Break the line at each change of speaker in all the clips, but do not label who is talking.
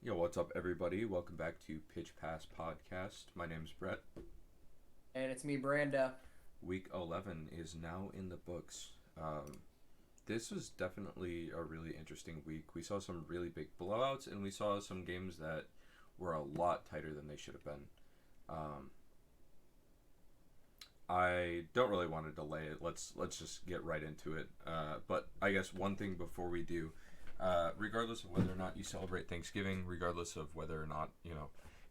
Yo, what's up, everybody? Welcome back to PitchPassPodcast. My name's Brett.
And it's me, Branda.
Week 11 is now in the books. This was definitely a really interesting week. We saw some really big blowouts, and we saw some games that were a lot tighter than they should have been. Um, I don't really want to delay it. Let's just get right into it. But I guess one thing before we do, regardless of whether or not you celebrate Thanksgiving, regardless of whether or not you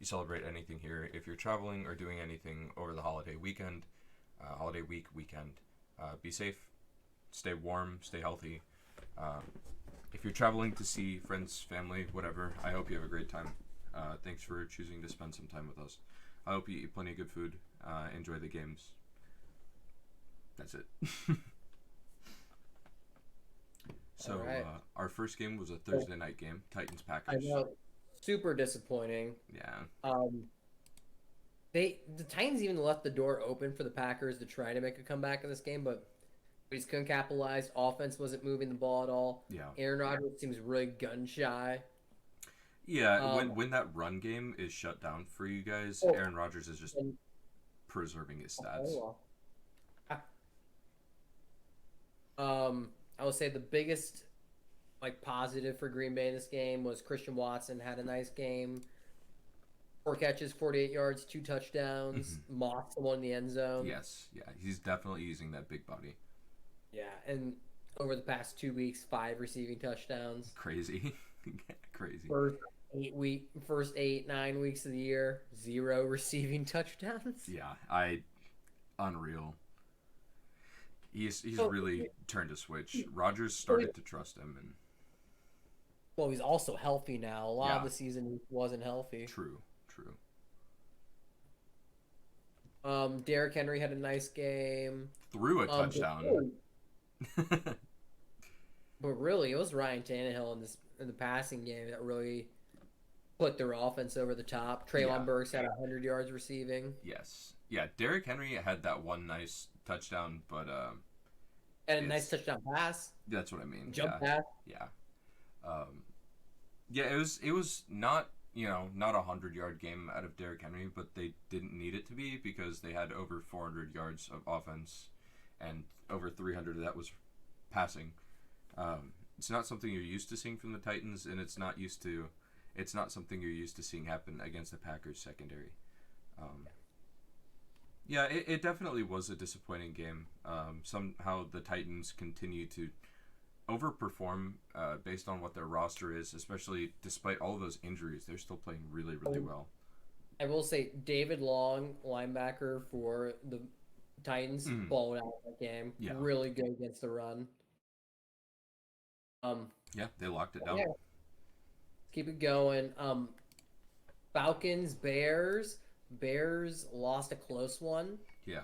celebrate anything here, if you're traveling or doing anything over the holiday weekend, holiday weekend, be safe, stay warm, stay healthy. Uh, if you're traveling to see friends, family, whatever, I hope you have a great time. Thanks for choosing to spend some time with us. I hope you eat plenty of good food. Enjoy the games. That's it.
All
So
right.
our first game was a
Oh,
Thursday night game, Titans
I
Packers.
know. Super disappointing.
Yeah,
Um, the Titans even left the door open for the Packers to try to make a comeback in this game, but we just couldn't capitalize. Offense wasn't moving the ball at all.
yeah,
Aaron Rodgers seems really gun shy.
yeah. When
Um,
when that run game is shut down for you guys,
oh,
Aaron Rodgers is just
and
preserving his
oh,
stats.
well. I would say the biggest positive for Green Bay in this game was Christian Watson had a nice game. 4 catches, 48 yards, 2 touchdowns.
Hmm.
Moss the one in the end zone.
Yes, yeah. He's definitely using that big body.
Yeah, and over the past 2 weeks, 5 receiving touchdowns.
Crazy, crazy.
First 8, 9 weeks of the year, 0 receiving touchdowns.
Yeah, unreal. He's
So,
really turned a switch. Rodgers
well,
started to trust him, and
he's also healthy now. A lot of
yeah,
the season he wasn't healthy.
true, true.
Derrick Henry had a nice game.
Threw a
But
touchdown.
really, but really, it was Ryan Tannehill in the passing game that really put their offense over the top.
Yeah,
Traylon Burks had 100 yards receiving
yes, yeah. Derrick Henry had that one nice touchdown, but
and a nice
it's
touchdown pass,
that's what I mean.
jump
Yeah,
pass.
yeah, um, yeah. It was not not 100-yard game out of Derrick Henry, but they didn't need it to be because they had over 400 yards of offense, and over 300 of that was passing. It's not something you're used to seeing from the Titans, and it's not something you're used to seeing happen against the Packers secondary. Um, yeah, it definitely was a disappointing game. Somehow the Titans continue to overperform based on what their roster is, especially despite all of those injuries. They're still playing really, really well.
I will say David Long, linebacker for the Titans,
Mm,
balled out that game.
yeah,
Really good against the run. Um,
yeah, they locked it down.
yeah, keep it going. Falcons, Bears. Bears lost a close one.
Yeah,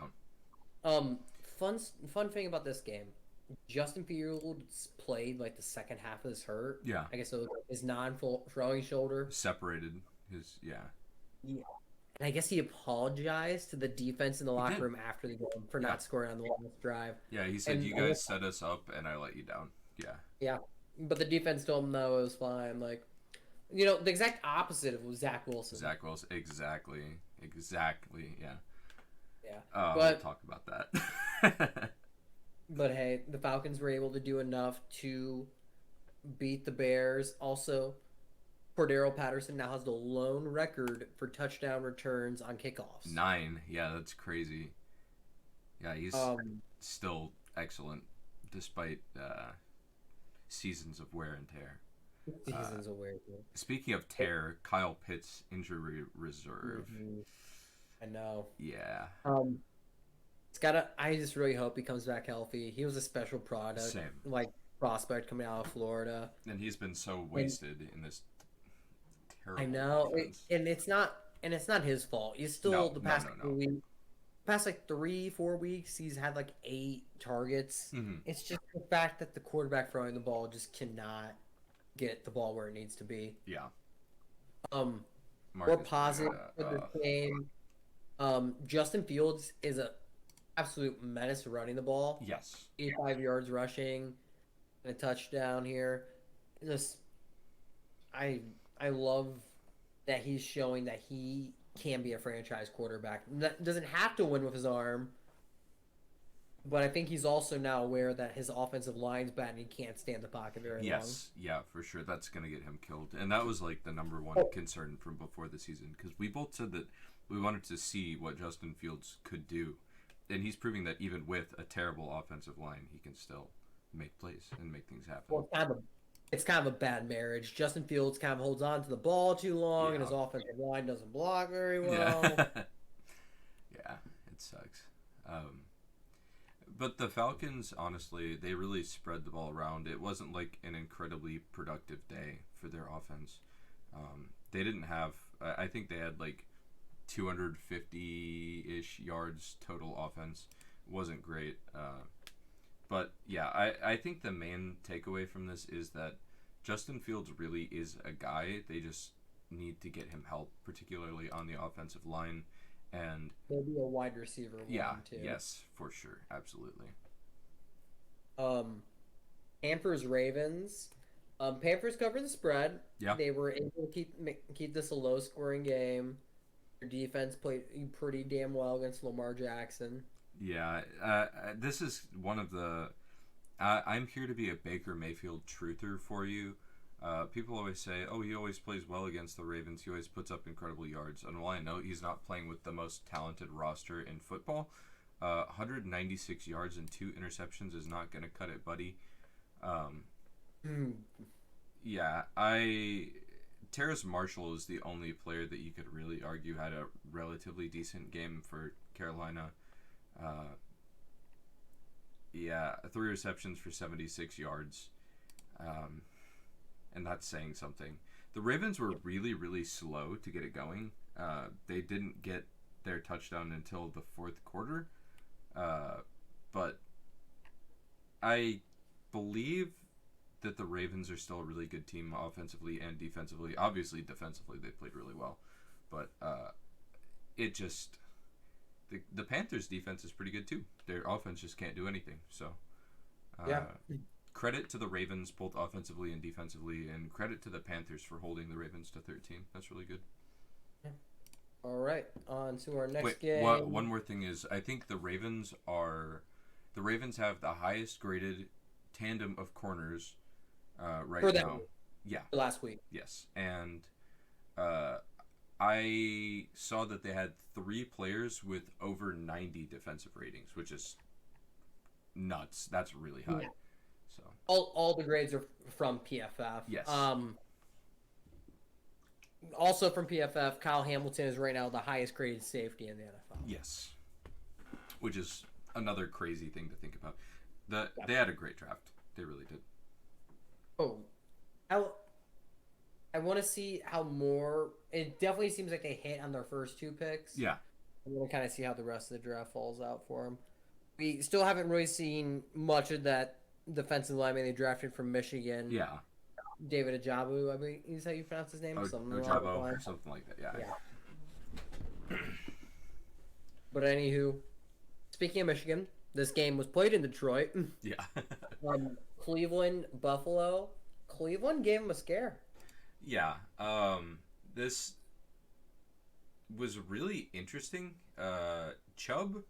Um, fun fun thing about this game. Justin Fields played like the second half of his hurt.
yeah,
I guess it was his non-full throwing shoulder.
separated his yeah.
Yeah. And I guess he apologized to the defense in the
He
locker
did.
room after the game for
Yeah,
not scoring on the last drive.
yeah. He said
And
you
I
guys
guess,
set us up, and I let you down. Yeah,
yeah, but the defense told him no, it was fine. Like, the exact opposite of Zach Wilson.
Zach Wilson. Exactly, exactly. Yeah.
Yeah,
We'll
but
talk about that.
hey, the Falcons were able to do enough to beat the Bears. Also, Cordero Patterson now has the lone record for touchdown returns on kickoffs.
9. Yeah, that's crazy. Yeah, he's
Um,
still excellent despite seasons of wear and tear. Uh,
seasons away.
Speaking of tear, Kyle Pitts injury reserve.
Mhm. I know.
Yeah,
Um, it's gotta. I just really hope he comes back healthy. He was a special product,
same.
like prospect coming out of Florida,
And he's been so
and
wasted in this
I
terrible
know,
defense.
and it's not his fault. He's still
No,
the
no,
past
no,
couple
no.
weeks, past like 3, 4 weeks, he's had like 8 targets.
Hmm.
It's just the fact that the quarterback throwing the ball just cannot get the ball where it needs to be.
Yeah,
Um, More
Marcus
positive
Mariota.
for the game. Justin Fields is a absolute menace running the ball.
Yes.
85 yards rushing and a touchdown here. Just I I love that he's showing that he can be a franchise quarterback. That doesn't have to win with his arm, but I think he's also now aware that his offensive line's bad and he can't stay in the pocket very long.
Yes, yeah, for sure. That's gonna get him killed, and that was like the number one
Oh,
concern from before the season because we both said that we wanted to see what Justin Fields could do, and he's proving that even with a terrible offensive line, he can still make plays and make things happen.
well, it's kind of a bad marriage. Justin Fields kind of holds on to the ball too long, and his
Yeah,
offensive line doesn't block very
yeah,
well.
yeah. It sucks. Um, but the Falcons, honestly, they really spread the ball around. It wasn't like an incredibly productive day for their offense. They didn't have. I think they had like 250-ish yards total offense. Wasn't great. But yeah, I think the main takeaway from this is that Justin Fields really is a guy. They just need to get him help, particularly on the offensive line. And
Maybe a wide receiver
yeah,
one too.
yes, for sure. Absolutely.
Um, Panthers Ravens. Panthers covered the spread.
Yeah.
They were able to keep this a low scoring game. Their defense played pretty damn well against Lamar Jackson.
Yeah. This is one of the. I'm here to be a Baker Mayfield truther for you. People always say, "Oh, he always plays well against the Ravens. He always puts up incredible yards." And while I know he's not playing with the most talented roster in football, 196 yards and 2 interceptions is not going to cut it, buddy. Um,
Hmm.
yeah, Terrace Marshall is the only player that you could really argue had a relatively decent game for Carolina. Uh, yeah, 3 receptions for 76 yards. Um, and that's saying something. The Ravens were really, really slow to get it going. They didn't get their touchdown until the fourth quarter. Uh, but I believe that the Ravens are still a really good team offensively and defensively. Obviously, defensively, they played really well. But it just. The Panthers' defense is pretty good too. Their offense just can't do anything. So,
Yeah.
credit to the Ravens both offensively and defensively, and credit to the Panthers for holding the Ravens to 13. That's really good.
All right. On to our next
Wait,
game.
one more thing is I think the Ravens have the highest graded tandem of corners right
For them
now. Yeah,
last week.
yes, and uh, I saw that they had 3 players with over 90 defensive ratings, which is nuts. That's really high.
Yeah.
So
All the grades are from PFF.
yes,
Also from PFF, Kyle Hamilton is right now the highest graded safety in the NFL.
yes, which is another crazy thing to think about.
Yeah.
They had a great draft. They really did.
Oh, I want to see how more. It definitely seems like they hit on their first 2 picks.
Yeah,
I want to kind of see how the rest of the draft falls out for them. We still haven't really seen much of that defensive lineman they drafted from Michigan.
yeah.
David Ajabu, I mean, is how you pronounce his name? Something along
Ojabo
those
or
lines.
something like that. Yeah.
Yeah. But anywho, speaking of Michigan, this game was played in Detroit.
Yeah.
Cleveland, Buffalo. Cleveland gave him a scare.
Yeah. This was really interesting. Chubb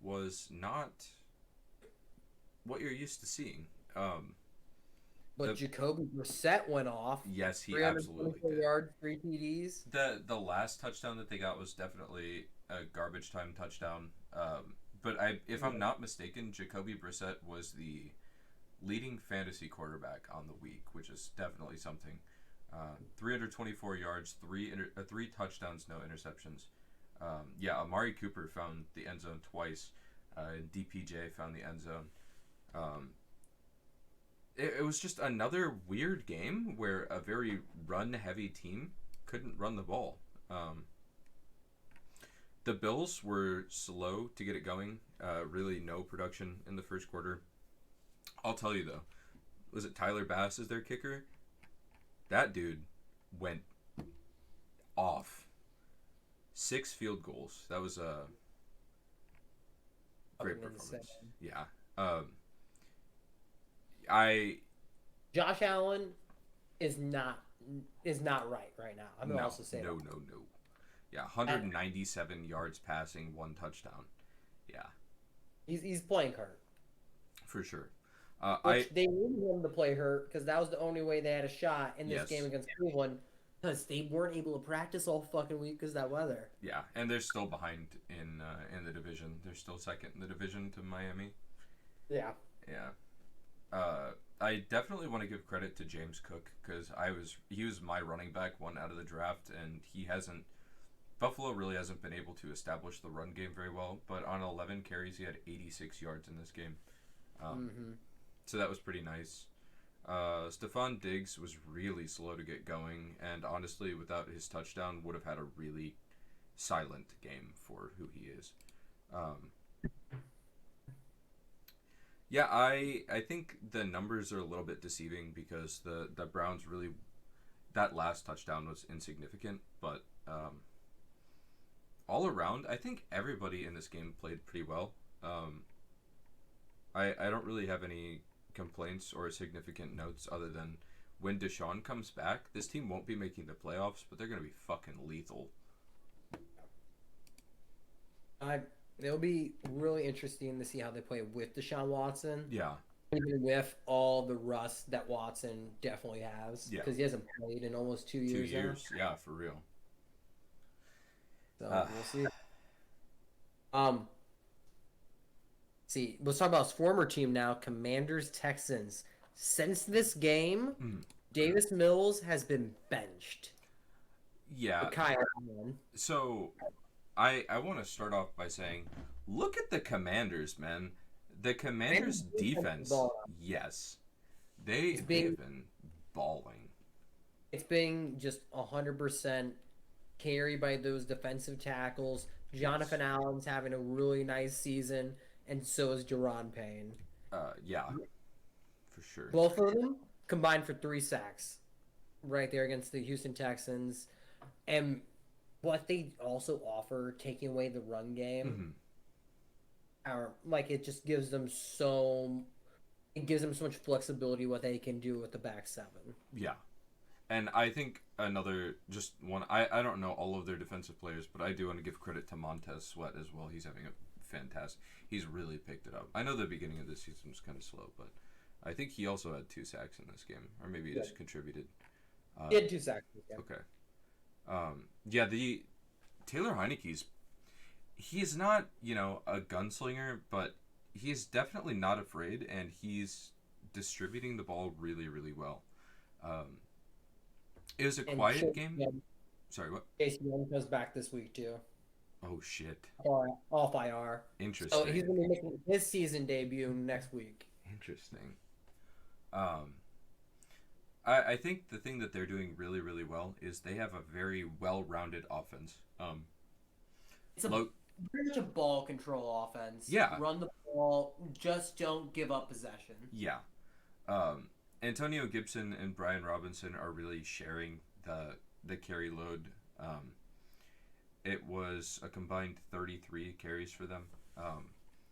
was not what you're used to seeing.
But
The
Jacoby Brissett went off.
Yes, he absolutely
324
did.
yards, 3 TDs.
The last touchdown that they got was definitely a garbage time touchdown. But if I'm not mistaken, Jacoby Brissett was the leading fantasy quarterback on the week, which is definitely something. 324 yards, three touchdowns, no interceptions. Yeah, Amari Cooper found the end zone twice. DPJ found the end zone. It was just another weird game where a very run-heavy team couldn't run the ball. The Bills were slow to get it going. Really no production in the first quarter. I'll tell you though, was it Tyler Bass as their kicker? That dude went off. 6 field goals. That was a great
Fucking insane.
performance. Yeah. I
Josh Allen is not is not right now. I'm gonna
No,
also say
no,
that.
no, no. Yeah,
And
197 yards passing, 1 touchdown. Yeah,
he's playing hurt,
for sure. I
which they needed him to play hurt because that was the only way they had a shot in this game
yes,
against Cleveland because they weren't able to practice all fucking week because that weather.
yeah, and they're still behind in the division. They're still second in the division to Miami.
Yeah.
Yeah. I definitely want to give credit to James Cook because he was my running back one out of the draft, and he hasn't. Buffalo really hasn't been able to establish the run game very well, but on 11 carries, he had 86 yards in this game. Um,
Mm-hmm.
so that was pretty nice. Stephon Diggs was really slow to get going, and honestly, without his touchdown, would have had a really silent game for who he is. Um, yeah, I think the numbers are a little bit deceiving because the Browns really that last touchdown was insignificant, but all around, I think everybody in this game played pretty well. Um, I don't really have any complaints or significant notes other than when Deshaun comes back, this team won't be making the playoffs, but they're going to be fucking lethal.
I It'll be really interesting to see how they play with Deshaun Watson,
Yeah,
even with all the rust that Watson definitely has,
yeah.
because he hasn't played in almost 2
Two
years now.
years. Yeah, for real.
So
Uh,
we'll see. Um, See, let's talk about his former team now, Commanders Texans. Since this game,
mm,
Davis Mills has been benched for
yeah.
Kyle Allen.
So I want to start off by saying, look at the Commanders, man. The Commanders'
Commanders defense is
defense,
balling.
yes,
It's
they've
being
been balling.
it's being just 100% carried by those defensive tackles.
Yes.
Jonathan Allen's having a really nice season, and so is Jerron Payne.
Yeah, for sure.
Both of them combined for 3 sacks right there against the Houston Texans. And what they also offer, taking away the run game,
Hmm.
are like it gives them so much flexibility what they can do with the back seven.
Yeah. And I think another just one. I don't know all of their defensive players, but I do want to give credit to Montez Sweat as well. He's having a fantastic. He's really picked it up. I know the beginning of this season was kind of slow, but I think he also had 2 sacks in this game, or maybe he
Yeah.
just contributed.
He
Um,
had 2 sacks this game.
okay. Yeah, the Taylor Heineke's he's not a gunslinger, but he's definitely not afraid, and he's distributing the ball really really well. Um, it was a
And
quiet game. Sorry, what?
Chase Young comes back this week too,
Oh shit.
or off IR. So he's
Interesting.
going to be making his season debut next week.
Interesting. Um, I think the thing that they're doing really really well is they have a very well rounded offense.
It's a
Lo-
pretty much a ball control offense.
yeah,
Run the ball, just don't give up possession.
yeah. Um, Antonio Gibson and Brian Robinson are really sharing the carry load. Um, it was a combined 33 carries for them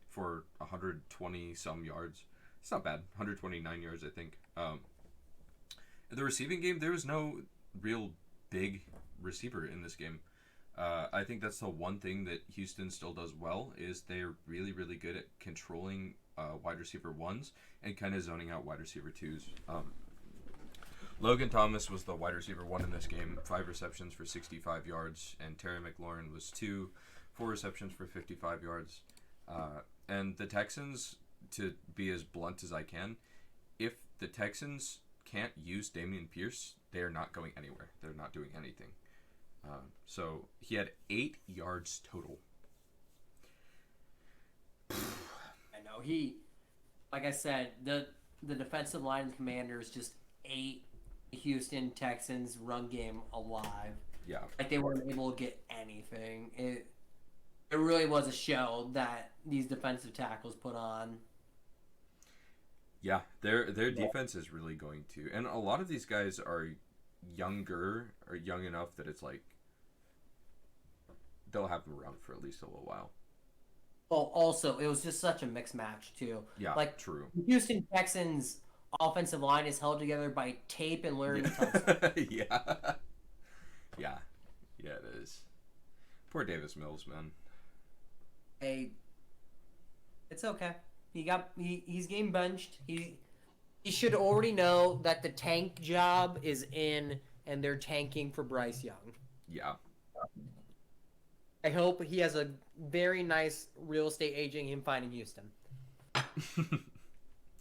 for 120 some yards. It's not bad. 129 yards, I think. The receiving game, there was no real big receiver in this game. I think that's the one thing that Houston still does well is they're really, really good at controlling wide receiver ones and kind of zoning out wide receiver twos. Logan Thomas was the wide receiver one in this game, 5 receptions for 65 yards, and Terry McLaurin was 4 receptions for 55 yards. And the Texans, to be as blunt as I can, if the Texans can't use Dameon Pierce, they are not going anywhere. They're not doing anything. So he had 8 yards total.
I know like I said, the defensive line Commanders just ate the Houston Texans run game alive.
Yeah.
Like they weren't able to get anything. It really was a show that these defensive tackles put on.
Yeah, their defense is really going to, and a lot of these guys are younger or young enough that it's like they'll have them around for at least a little while.
Oh, also, it was just such a mixed match too.
Yeah,
Like
true.
the Houston Texans offensive line is held together by tape and learning Tunsil.
Yeah. Yeah. Yeah, it is. Poor Davis Mills, man.
Hey, it's okay. He's getting benched. He should already know that the tank job is in, and they're tanking for Bryce Young.
Yeah.
I hope he has a very nice real estate agent him finding Houston.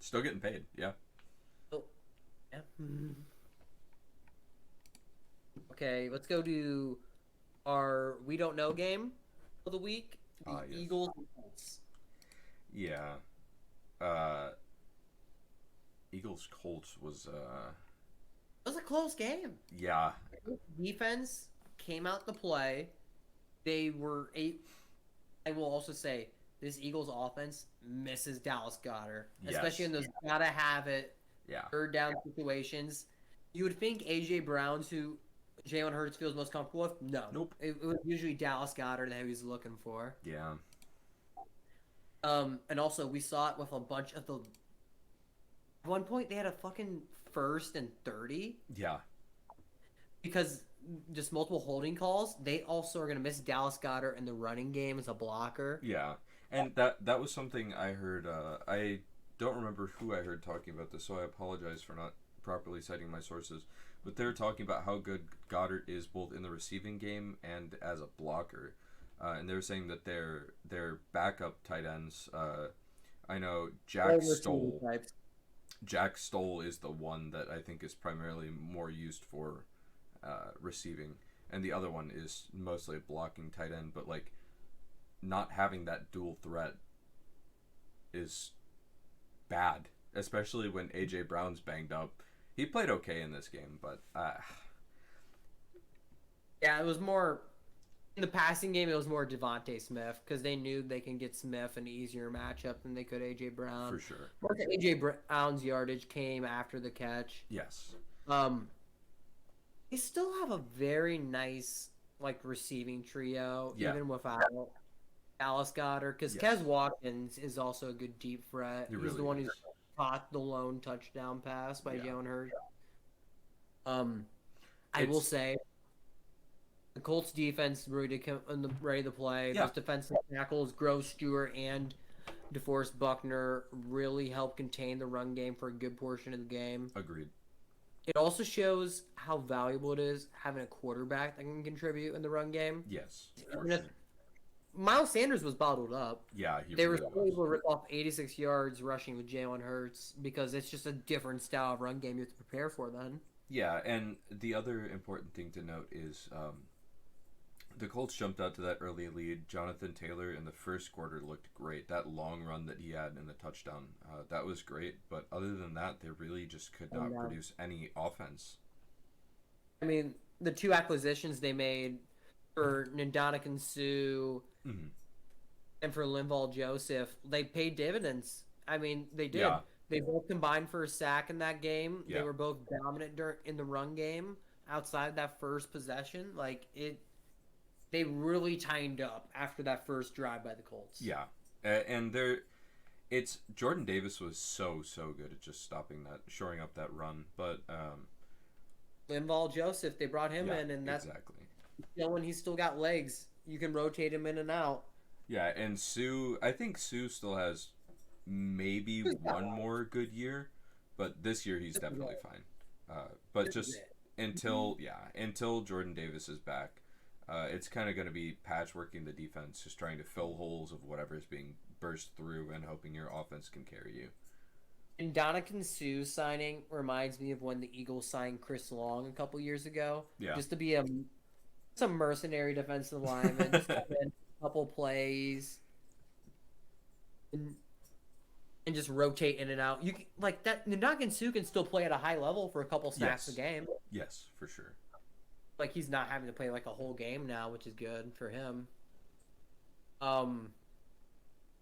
Still getting paid, yeah.
Oh, yeah. Okay, let's go to our we don't know game of the week. The
Yes.
Eagles and Colts.
Yeah. Eagles Colts was
It was a close game.
yeah.
Defense came out to play. They were I will also say this Eagles offense misses Dallas Goedert, especially
Yes.
in those gotta have it
Yeah.
third down situations. You would think AJ Brown's who Jalen Hurts feels most comfortable with. No,
Nope.
It was usually Dallas Goedert that he was looking for.
Yeah.
And also we saw it with a bunch of the. At one point they had a fucking 1st and 30
Yeah.
because just multiple holding calls. They also are gonna miss Dallas Goedert in the running game as a blocker.
Yeah. And that was something I heard I don't remember who I heard talking about this, so I apologize for not properly citing my sources. But they're talking about how good Goddard is both in the receiving game and as a blocker. And they're saying that their backup tight ends, I know Jack Stoll. Jack Stoll is the one that I think is primarily more used for receiving, and the other one is mostly a blocking tight end. But like, not having that dual threat is bad, especially when AJ Brown's banged up. He played okay in this game, but
yeah, it was more in the passing game. It was more Devontae Smith because they knew they can get Smith an easier matchup than they could AJ Brown.
for sure.
Most of AJ Brown's yardage came after the catch.
Yes.
They still have a very nice like receiving trio,
Yeah.
even without Dallas Goedert, because
Yes.
Kez Watkins is also a good deep threat.
He
He's
really
the one
is.
who caught the lone touchdown pass by
Yeah.
Jalen Hurts. I will say the Colts defense ready to play.
Yeah.
Those defensive tackles, Grove Stewart and DeForest Buckner, really help contain the run game for a good portion of the game.
Agreed.
It also shows how valuable it is having a quarterback that can contribute in the run game.
Yes. For
Even if
sure.
Miles Sanders was bottled up,
Yeah.
they were
really
still able
was.
to rip off 86 yards rushing with Jalen Hurts because it's just a different style of run game you have to prepare for then.
Yeah, and the other important thing to note is the Colts jumped out to that early lead. Jonathan Taylor in the first quarter looked great. That long run that he had in the touchdown, that was great. But other than that, they really just could not produce any offense.
I mean, the two acquisitions they made for Ndamukong Suh
Mm-hmm.
and for Linval Joseph, they paid dividends. I mean, they did.
Yeah.
They both combined for a sack in that game.
Yeah.
They were both dominant in the run game outside that first possession. They really tightened up after that first drive by the Colts.
Yeah, and it's Jordan Davis was so good at just stopping that, shoring up that run. But
Linval Joseph, they brought him
yeah,
in, and that's
exactly.
showing he's still got legs. You can rotate him in and out.
Yeah, and I think Sue still has maybe one more good year, but this year he's definitely fine. But just until Jordan Davis is back, it's kind of going to be patchworking the defense, just trying to fill holes of whatever's being burst through and hoping your offense can carry you.
And Ndamukong Suh signing reminds me of when the Eagles signed Chris Long a couple years ago.
Yeah.
Just to be some mercenary defensive lineman, just come in, a couple plays, and just rotate in and out. You can, like that. Ndamukong Suh can still play at a high level for a couple snaps a game.
Yes, for sure.
Like he's not having to play like a whole game now, which is good for him.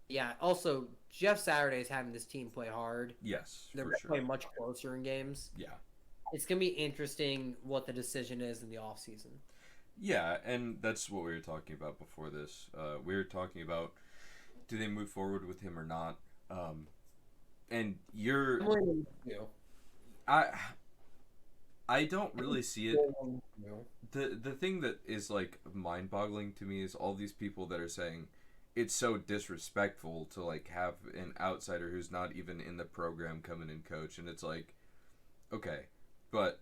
Yeah. Also, Jeff Saturday is having this team play hard.
Yes,
They're
for
going to
sure.
play much closer in games.
Yeah.
It's going to be interesting what the decision is in the offseason.
Yeah, and that's what we were talking about before this. We were talking about, do they move forward with him or not? And you're I I don't really see it. The thing that is like mind-boggling to me is all these people that are saying it's so disrespectful to like have an outsider who's not even in the program come in and coach, and it's like, okay, but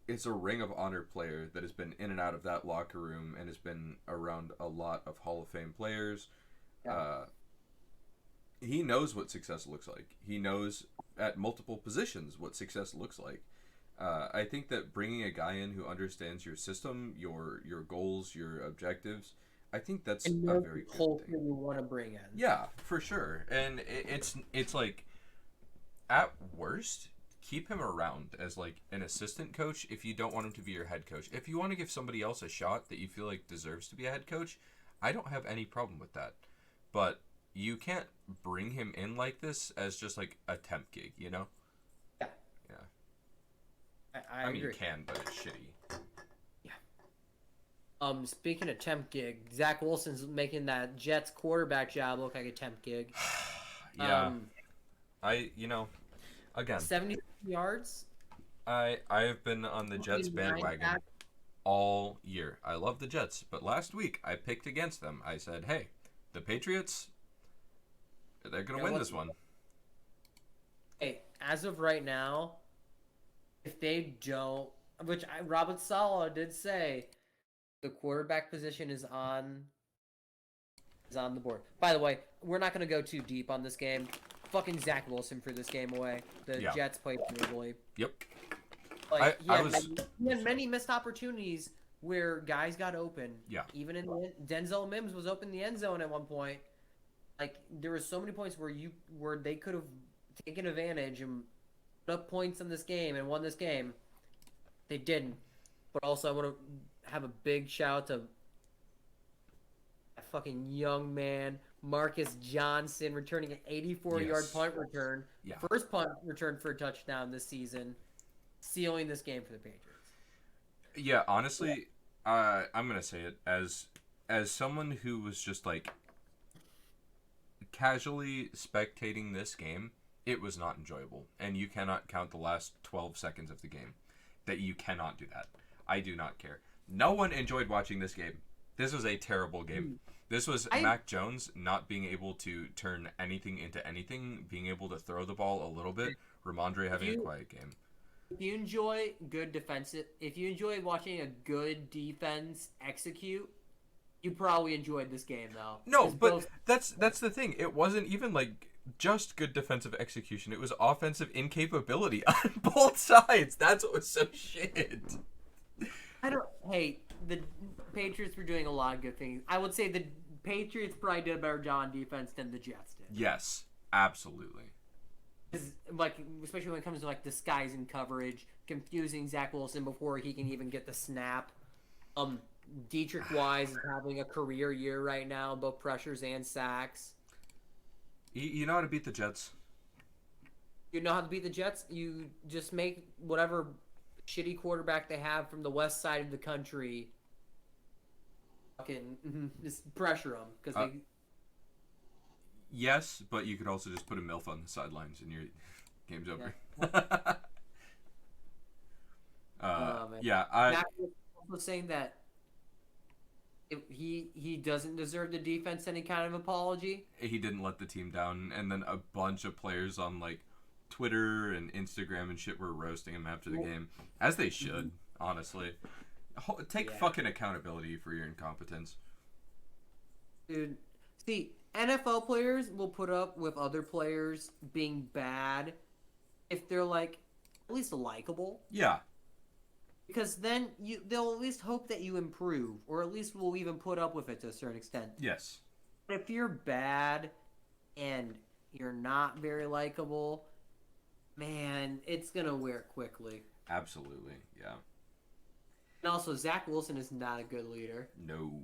it's a Ring of Honor player that has been in and out of that locker room and has been around a lot of Hall of Fame players.
Yeah.
He knows what success looks like. He knows at multiple positions what success looks like. I think that bringing a guy in who understands your system, your goals, your objectives, I think that's
And
a
no
very good
culture
thing.
you want to bring in.
Yeah, for sure. And it's like at worst, keep him around as like an assistant coach if you don't want him to be your head coach. If you want to give somebody else a shot that you feel like deserves to be a head coach, I don't have any problem with that. But you can't bring him in like this as just like a temp gig, you know?
Yeah.
Yeah.
I
I mean, you
agree.
can, but it's shitty.
Speaking of temp gig, Zach Wilson's making that Jets quarterback job look like a temp gig.
Yeah. You know, again,
70 yards.
I have been on the Jets
29
bandwagon
sacks.
all year. I love the Jets, but last week I picked against them. I said, "Hey, the Patriots, they're going to win this one."
Hey, as of right now, if they don't, which Robert Saleh did say, the quarterback position is on the board. By the way, we're not going to go too deep on this game. Fucking Zach Wilson for this game away. The
Yeah.
Jets played terribly.
Yep.
Like
I was
he had many missed opportunities where guys got open.
Yeah.
Even in Denzel Mims was open in the end zone at one point. Like there were so many points where they could have taken advantage and put up points in this game and won this game. They didn't. But also I want to have a big shout out to that fucking young man, Marcus Johnson, returning an 84-yard
Yes.
punt return.
Yeah.
First punt return for a touchdown this season, sealing this game for the Patriots.
Yeah, honestly, I'm going to say it as someone who was just like casually spectating this game, it was not enjoyable. And you cannot count the last 12 seconds of the game. That you cannot do that. I do not care. No one enjoyed watching this game. This was a terrible game. This was Mac Jones not being able to turn anything into anything, being able to throw the ball a little bit, Ramondre having a quiet game.
If you enjoy good defensive, if you enjoy watching a good defense execute, you probably enjoyed this game though.
No, but that's the thing. It wasn't even like just good defensive execution. It was offensive incapability on both sides. That's what was so shit.
Hey, the Patriots were doing a lot of good things. I would say the Patriots probably did a better job on defense than the Jets did.
Yes, absolutely.
Like, especially when it comes to like disguising coverage, confusing Zach Wilson before he can even get the snap. Dietrich Wise is having a career year right now, both pressures and sacks.
You know how to beat the Jets.
You know how to beat the Jets? You just make whatever shitty quarterback they have from the west side of the country fucking just pressure them because they.
Yes, but you could also just put a MILF on the sidelines and your game's over.
Yeah.
I
Mac was also saying that he doesn't deserve the defense any kind of apology.
He didn't let the team down, and then a bunch of players on like Twitter and Instagram and shit were roasting him after the game, as they should. Honestly, take fucking accountability for your incompetence,
dude. See, NFL players will put up with other players being bad if they're like at least likable.
Yeah.
Because then they'll at least hope that you improve, or at least will even put up with it to a certain extent.
Yes.
But if you're bad and you're not very likable, man, it's gonna wear quickly.
Absolutely. Yeah.
And also, Zach Wilson is not a good leader.
No.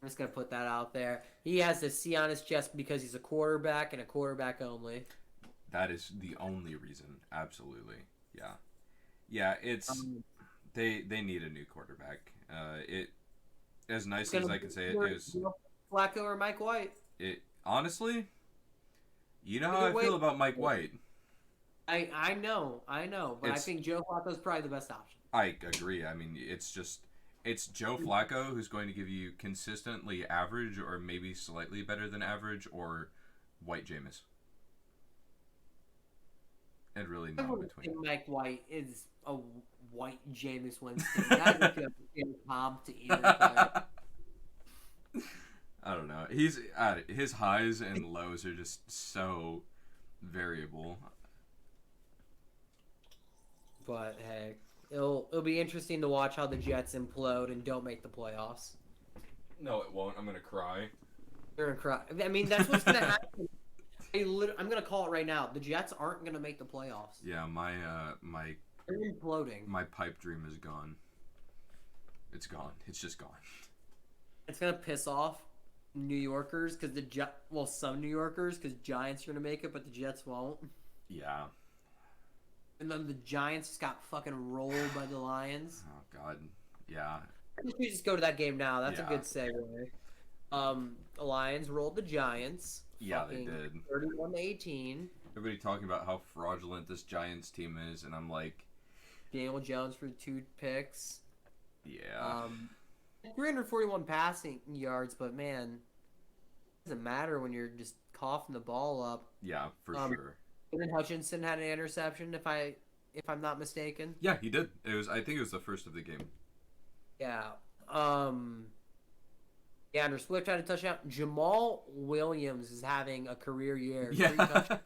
I'm just gonna put that out there. He has the C on his chest because he's a quarterback and a quarterback only.
That is the only reason. Absolutely. Yeah. Yeah. It's they need a new quarterback. It as nice as I can say it is.
Flacco or Mike White.
It honestly, you know how I feel about Mike White.
I know, but I
It's
think Joe Flacco's probably the best option.
I agree. I mean, it's Joe Flacco who's going to give you consistently average or maybe slightly better than average or white Jameis. And really
I
no in
wouldn't
between.
think Mike White is a white Jameis Winston. That would be a comp to either player.
I don't know. His highs and lows are just so variable.
But hey, it'll be interesting to watch how the Jets implode and don't make the playoffs.
No, it won't. I'm gonna cry.
They're gonna cry. I mean, that's what's gonna happen. I'm gonna call it right now. The Jets aren't gonna make the playoffs.
Yeah, my
They're imploding.
my pipe dream is gone. It's gone. It's just gone.
It's gonna piss off New Yorkers because some New Yorkers because Giants are gonna make it, but the Jets won't.
Yeah.
And then the Giants just got fucking rolled by the Lions.
Oh God. Yeah.
We just go to that game now. That's
Yeah.
a good segue. The Lions rolled the Giants.
Yeah, they did.
31-18.
Everybody talking about how fraudulent this Giants team is, and I'm like,
Daniel Jones for 2 picks.
yeah.
341 passing yards, but man, it doesn't matter when you're just coughing the ball up.
Yeah, for sure.
Aiden Hutchinson had an interception, if I'm not mistaken.
Yeah, he did. I think it was the first of the game.
Yeah. Andrew Swift had a touchdown. Jamal Williams is having a career year.
Yeah.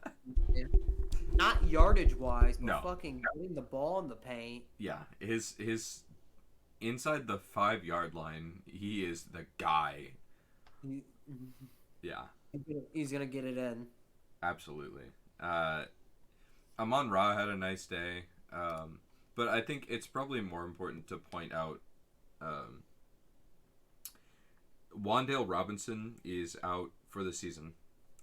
Not yardage wise, but
No.
fucking getting the ball in the paint.
Yeah, his inside the 5-yard line, he is the guy. Yeah,
He's gonna get it in.
absolutely. Amon Ra had a nice day, but I think it's probably more important to point out Wan'Dale Robinson is out for the season.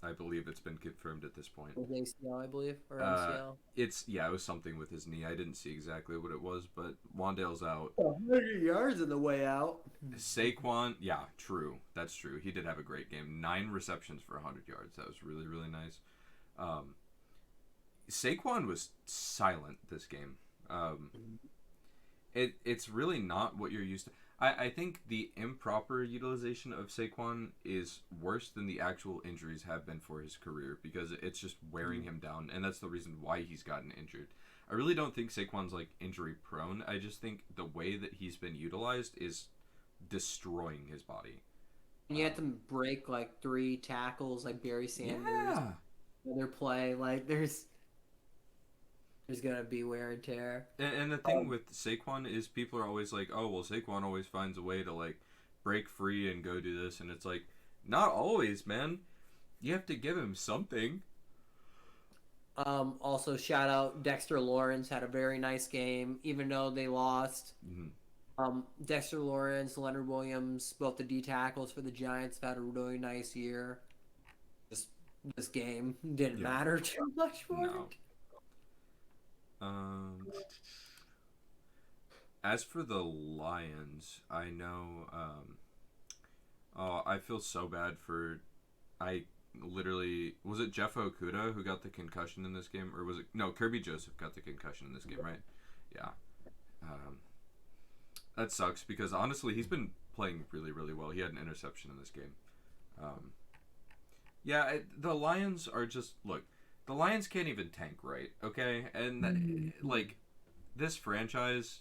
I believe it's been confirmed at this point.
With ACL, I believe, or MCL.
It was something with his knee. I didn't see exactly what it was, but Wan'Dale's out.
100 yards on the way out.
Saquon, yeah, true. That's true. He did have a great game. 9 receptions for 100 yards. That was really, really nice. Saquon was silent this game. It's really not what you're used to. I think the improper utilization of Saquon is worse than the actual injuries have been for his career because it's just wearing him down, and that's the reason why he's gotten injured. I really don't think Saquon's like injury prone. I just think the way that he's been utilized is destroying his body.
And you have to break like 3 tackles like Barry Sanders.
Yeah.
Another play, like there's gonna be wear and tear.
And the thing with Saquon is people are always like, oh, well, Saquon always finds a way to, like, break free and go do this. And it's like, not always, man. You have to give him something.
Also, shout out Dexter Lawrence had a very nice game, even though they lost.
Mm-hmm.
Dexter Lawrence, Leonard Williams, both the D tackles for the Giants have had a really nice year. This game didn't matter too much for it.
As for the Lions, I know. I feel so bad for. Was it Jeff Okuda who got the concussion in this game, or was it Kirby Joseph got the concussion in this game, right? Yeah. That sucks because honestly, he's been playing really, really well. He had an interception in this game. The Lions are just look. The Lions can't even tank right, okay? And, this franchise,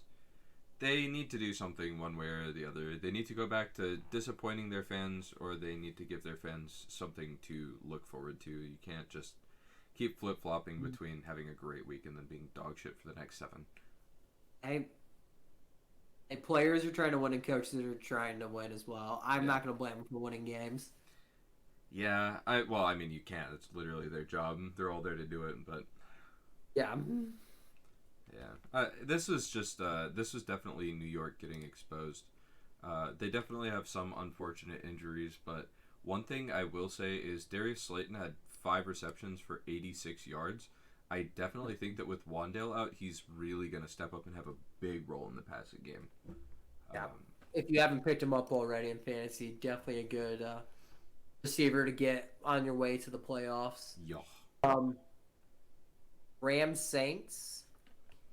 they need to do something one way or the other. They need to go back to disappointing their fans, or they need to give their fans something to look forward to. You can't just keep flip-flopping between having a great week and then being dog shit for the next 7.
Hey, players are trying to win and coaches are trying to win as well. I'm not going to blame them for winning games.
Yeah, you can't. It's literally their job. They're all there to do it, but...
Yeah.
This was definitely New York getting exposed. They definitely have some unfortunate injuries, but one thing I will say is Darius Slayton had 5 receptions for 86 yards. I definitely think that with Wan'Dale out, he's really going to step up and have a big role in the passing game.
Yeah. If you haven't picked him up already in fantasy, definitely a good receiver to get on your way to the playoffs.
Yeah.
Rams Saints.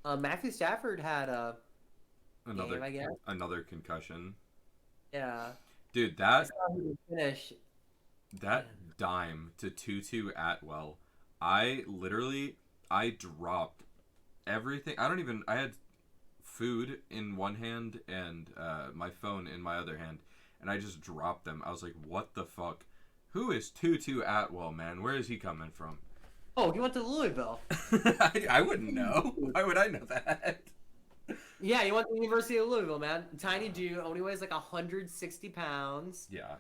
Matthew Stafford had a game,
Another
I guess.
another concussion.
Yeah.
Dude,
I saw him finish.
that
Man.
dime to Tutu Atwell, I dropped everything. I had food in one hand and my phone in my other hand, and I just dropped them. I was like, what the fuck? Who is Tutu Atwell, man? Where is he coming from?
Oh, he went to Louisville.
I wouldn't know. Why would I know that?
Yeah, he went to the University of Louisville, man. Tiny dude, only weighs like 160 pounds.
Yeah.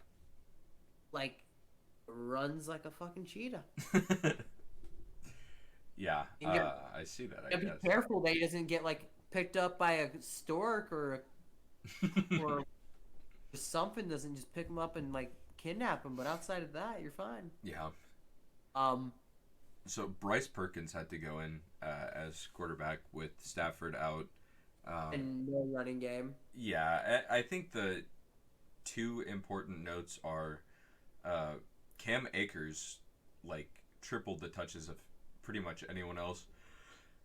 Like, runs like a fucking cheetah.
Yeah,
And get,
I see that, I
and be
guess.
careful that he doesn't get like picked up by a stork or something doesn't just pick him up and like kidnap him. But outside of that, you're fine.
Yeah.
Um,
So Bryce Perkins had to go in as quarterback with Stafford out.
and no running game.
Yeah, I think the two important notes are Cam Akers like tripled the touches of pretty much anyone else,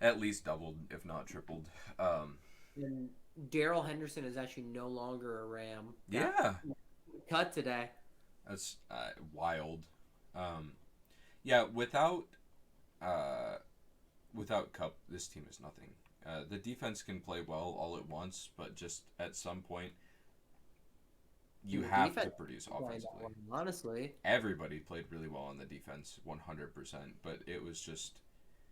at least doubled if not tripled.
And Daryl Henderson is actually no longer a Ram.
Yeah,
Cut today.
that's wild. Yeah, uh, without Cup, this team is nothing. The defense can play well all at once, but just at some point, you
The
have to
defense
produce
played that
offensively.
one, honestly.
Everybody played really well on the defense, 100%, but it was just.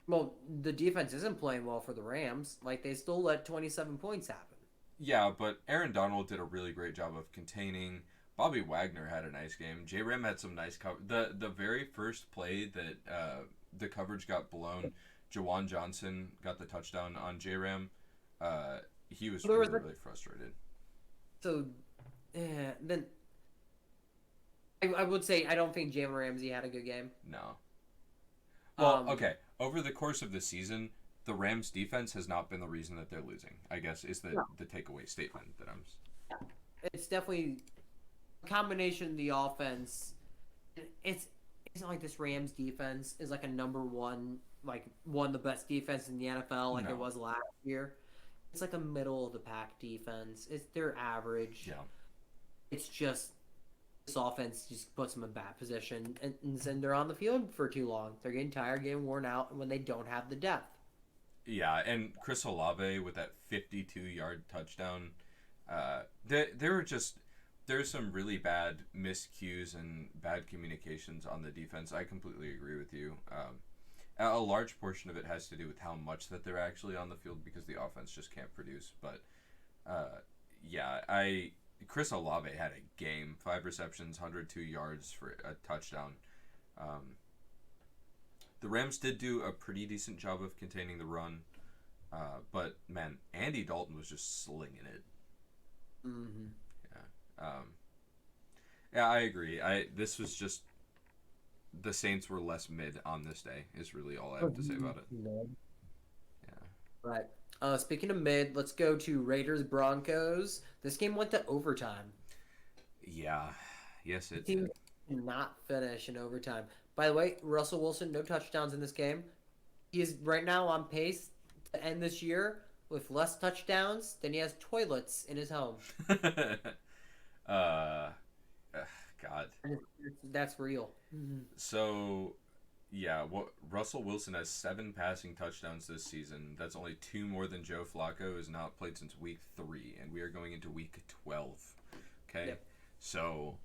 Well, the defense isn't playing well for the Rams. Like they still let 27 points happen.
Yeah, but Aaron Donald did a really great job of containing. Bobby Wagner had a nice game. J Ram had some nice cover. The very first play that the coverage got blown, Jawan Johnson got the touchdown on J Ram. He was
There was
really, really frustrated.
So, then I would say I don't think Jalen Ramsey had a good game.
No. Well,
Um,
okay. Over the course of the season, the Rams' defense has not been the reason that they're losing. I guess is
no.
the takeaway statement that I'm.
It's definitely a combination of the offense. It's not like this Rams defense is like a number one, like one of the best defense in the NFL, like it
No.
was last year. It's like a middle of the pack defense. It's their average.
Yeah.
It's just this offense just puts them in a bad position, and then they're on the field for too long. They're getting tired, getting worn out, when they don't have the depth.
Yeah, and Chris Olave with that 52-yard touchdown. There were just there's some really bad miscues and bad communications on the defense. I completely agree with you. A large portion of it has to do with how much that they're actually on the field because the offense just can't produce. But yeah, Chris Olave had a game, 5 receptions, 102 yards for a touchdown. The Rams did do a pretty decent job of containing the run, but man, Andy Dalton was just slinging it.
Mm-hmm.
Yeah, I agree. This was just the Saints were less mid on this day. Is really all I have to say about it. Yeah.
Right. Speaking of mid, let's go to Raiders Broncos. This game went to overtime.
Yeah. Yes,
The
it
team
did.
did not finish in overtime. By the way, Russell Wilson, no touchdowns in this game. He is right now on pace to end this year with less touchdowns than he has toilets in his home.
uh, God.
That's real.
So, yeah, what Russell Wilson has 7 passing touchdowns this season. That's only 2 more than Joe Flacco, has not played since week 3, and we are going into week 12. Okay,
Yep.
so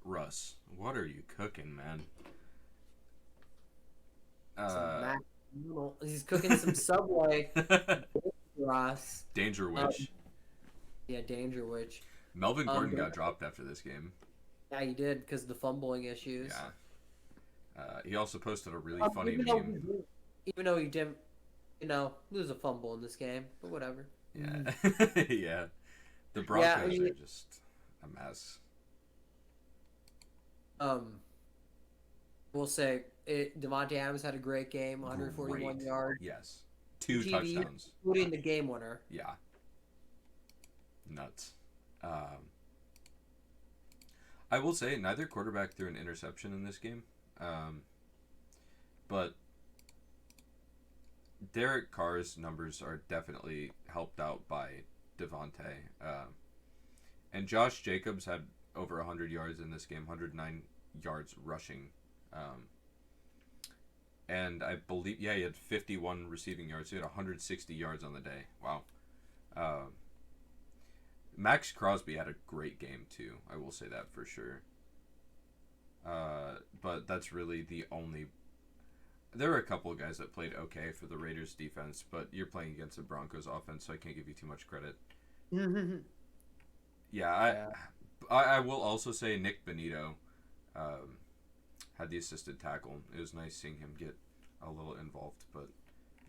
Russ, what are you cooking, man?
He's cooking some Subway for us.
Danger Witch.
Yeah, Danger Witch.
Melvin Gordon got dropped after this game.
Yeah, he did because of the fumbling issues.
Yeah. He also posted a really funny
even
meme.
Even though he didn't, lose a fumble in this game, but whatever.
Yeah. Yeah. The Broncos are just a mess.
We'll say Devontae Adams had a great game, 141
Great.
yards.
Yes. 2
TD,
touchdowns.
including the game winner.
Yeah. Nuts. I will say neither quarterback threw an interception in this game. But Derek Carr's numbers are definitely helped out by Devontae. And Josh Jacobs had over 100 yards in this game, 109 yards rushing. Um, and I believe, yeah, he had 51 receiving yards. He had 160 yards on the day. Wow. Uh, Max Crosby had a great game, too. I will say that for sure. But that's really the only. There were a couple of guys that played okay for the Raiders defense, but you're playing against the Broncos offense, so I can't give you too much credit. Yeah,
Yeah.
I will also say Nick Benito um, had the assisted tackle. It was nice seeing him get a little involved, but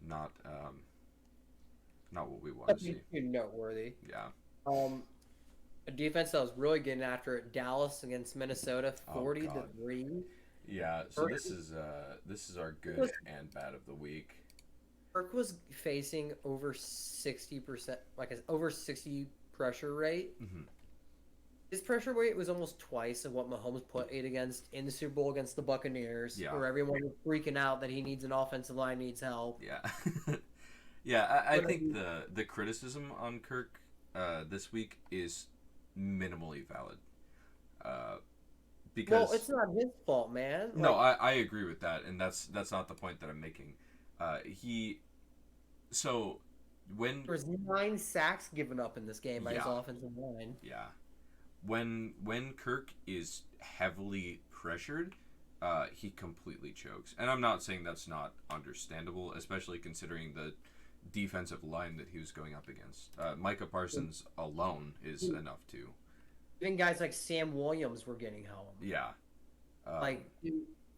not not what we want to see.
Nothing too noteworthy.
Yeah.
Um, a defense that was really getting after it. Dallas against Minnesota,
Oh
40 to
God.
3.
Yeah. So
Kirk
this is our good
was,
and bad of the week.
Kirk was facing over 60%, like over 60 pressure rate.
Hmm.
His pressure rate was almost twice of what Mahomes put it against in the Super Bowl against the Buccaneers,
Yeah.
where everyone was freaking out that he needs an offensive line, needs help.
Yeah. Yeah. I
But
think the criticism on Kirk this week is minimally valid. Uh,
well,
because
it's not his fault, man.
no,
Like
I agree with that, and that's not the point that I'm making. He so when
there was 9 sacks given up in this game by his
yeah
offensive line.
yeah when Kirk is heavily pressured, he completely chokes, and I'm not saying that's not understandable, especially considering the defensive line that he was going up against. Micah Parsons alone is enough to
Even guys like Sam Williams were getting home.
yeah
Like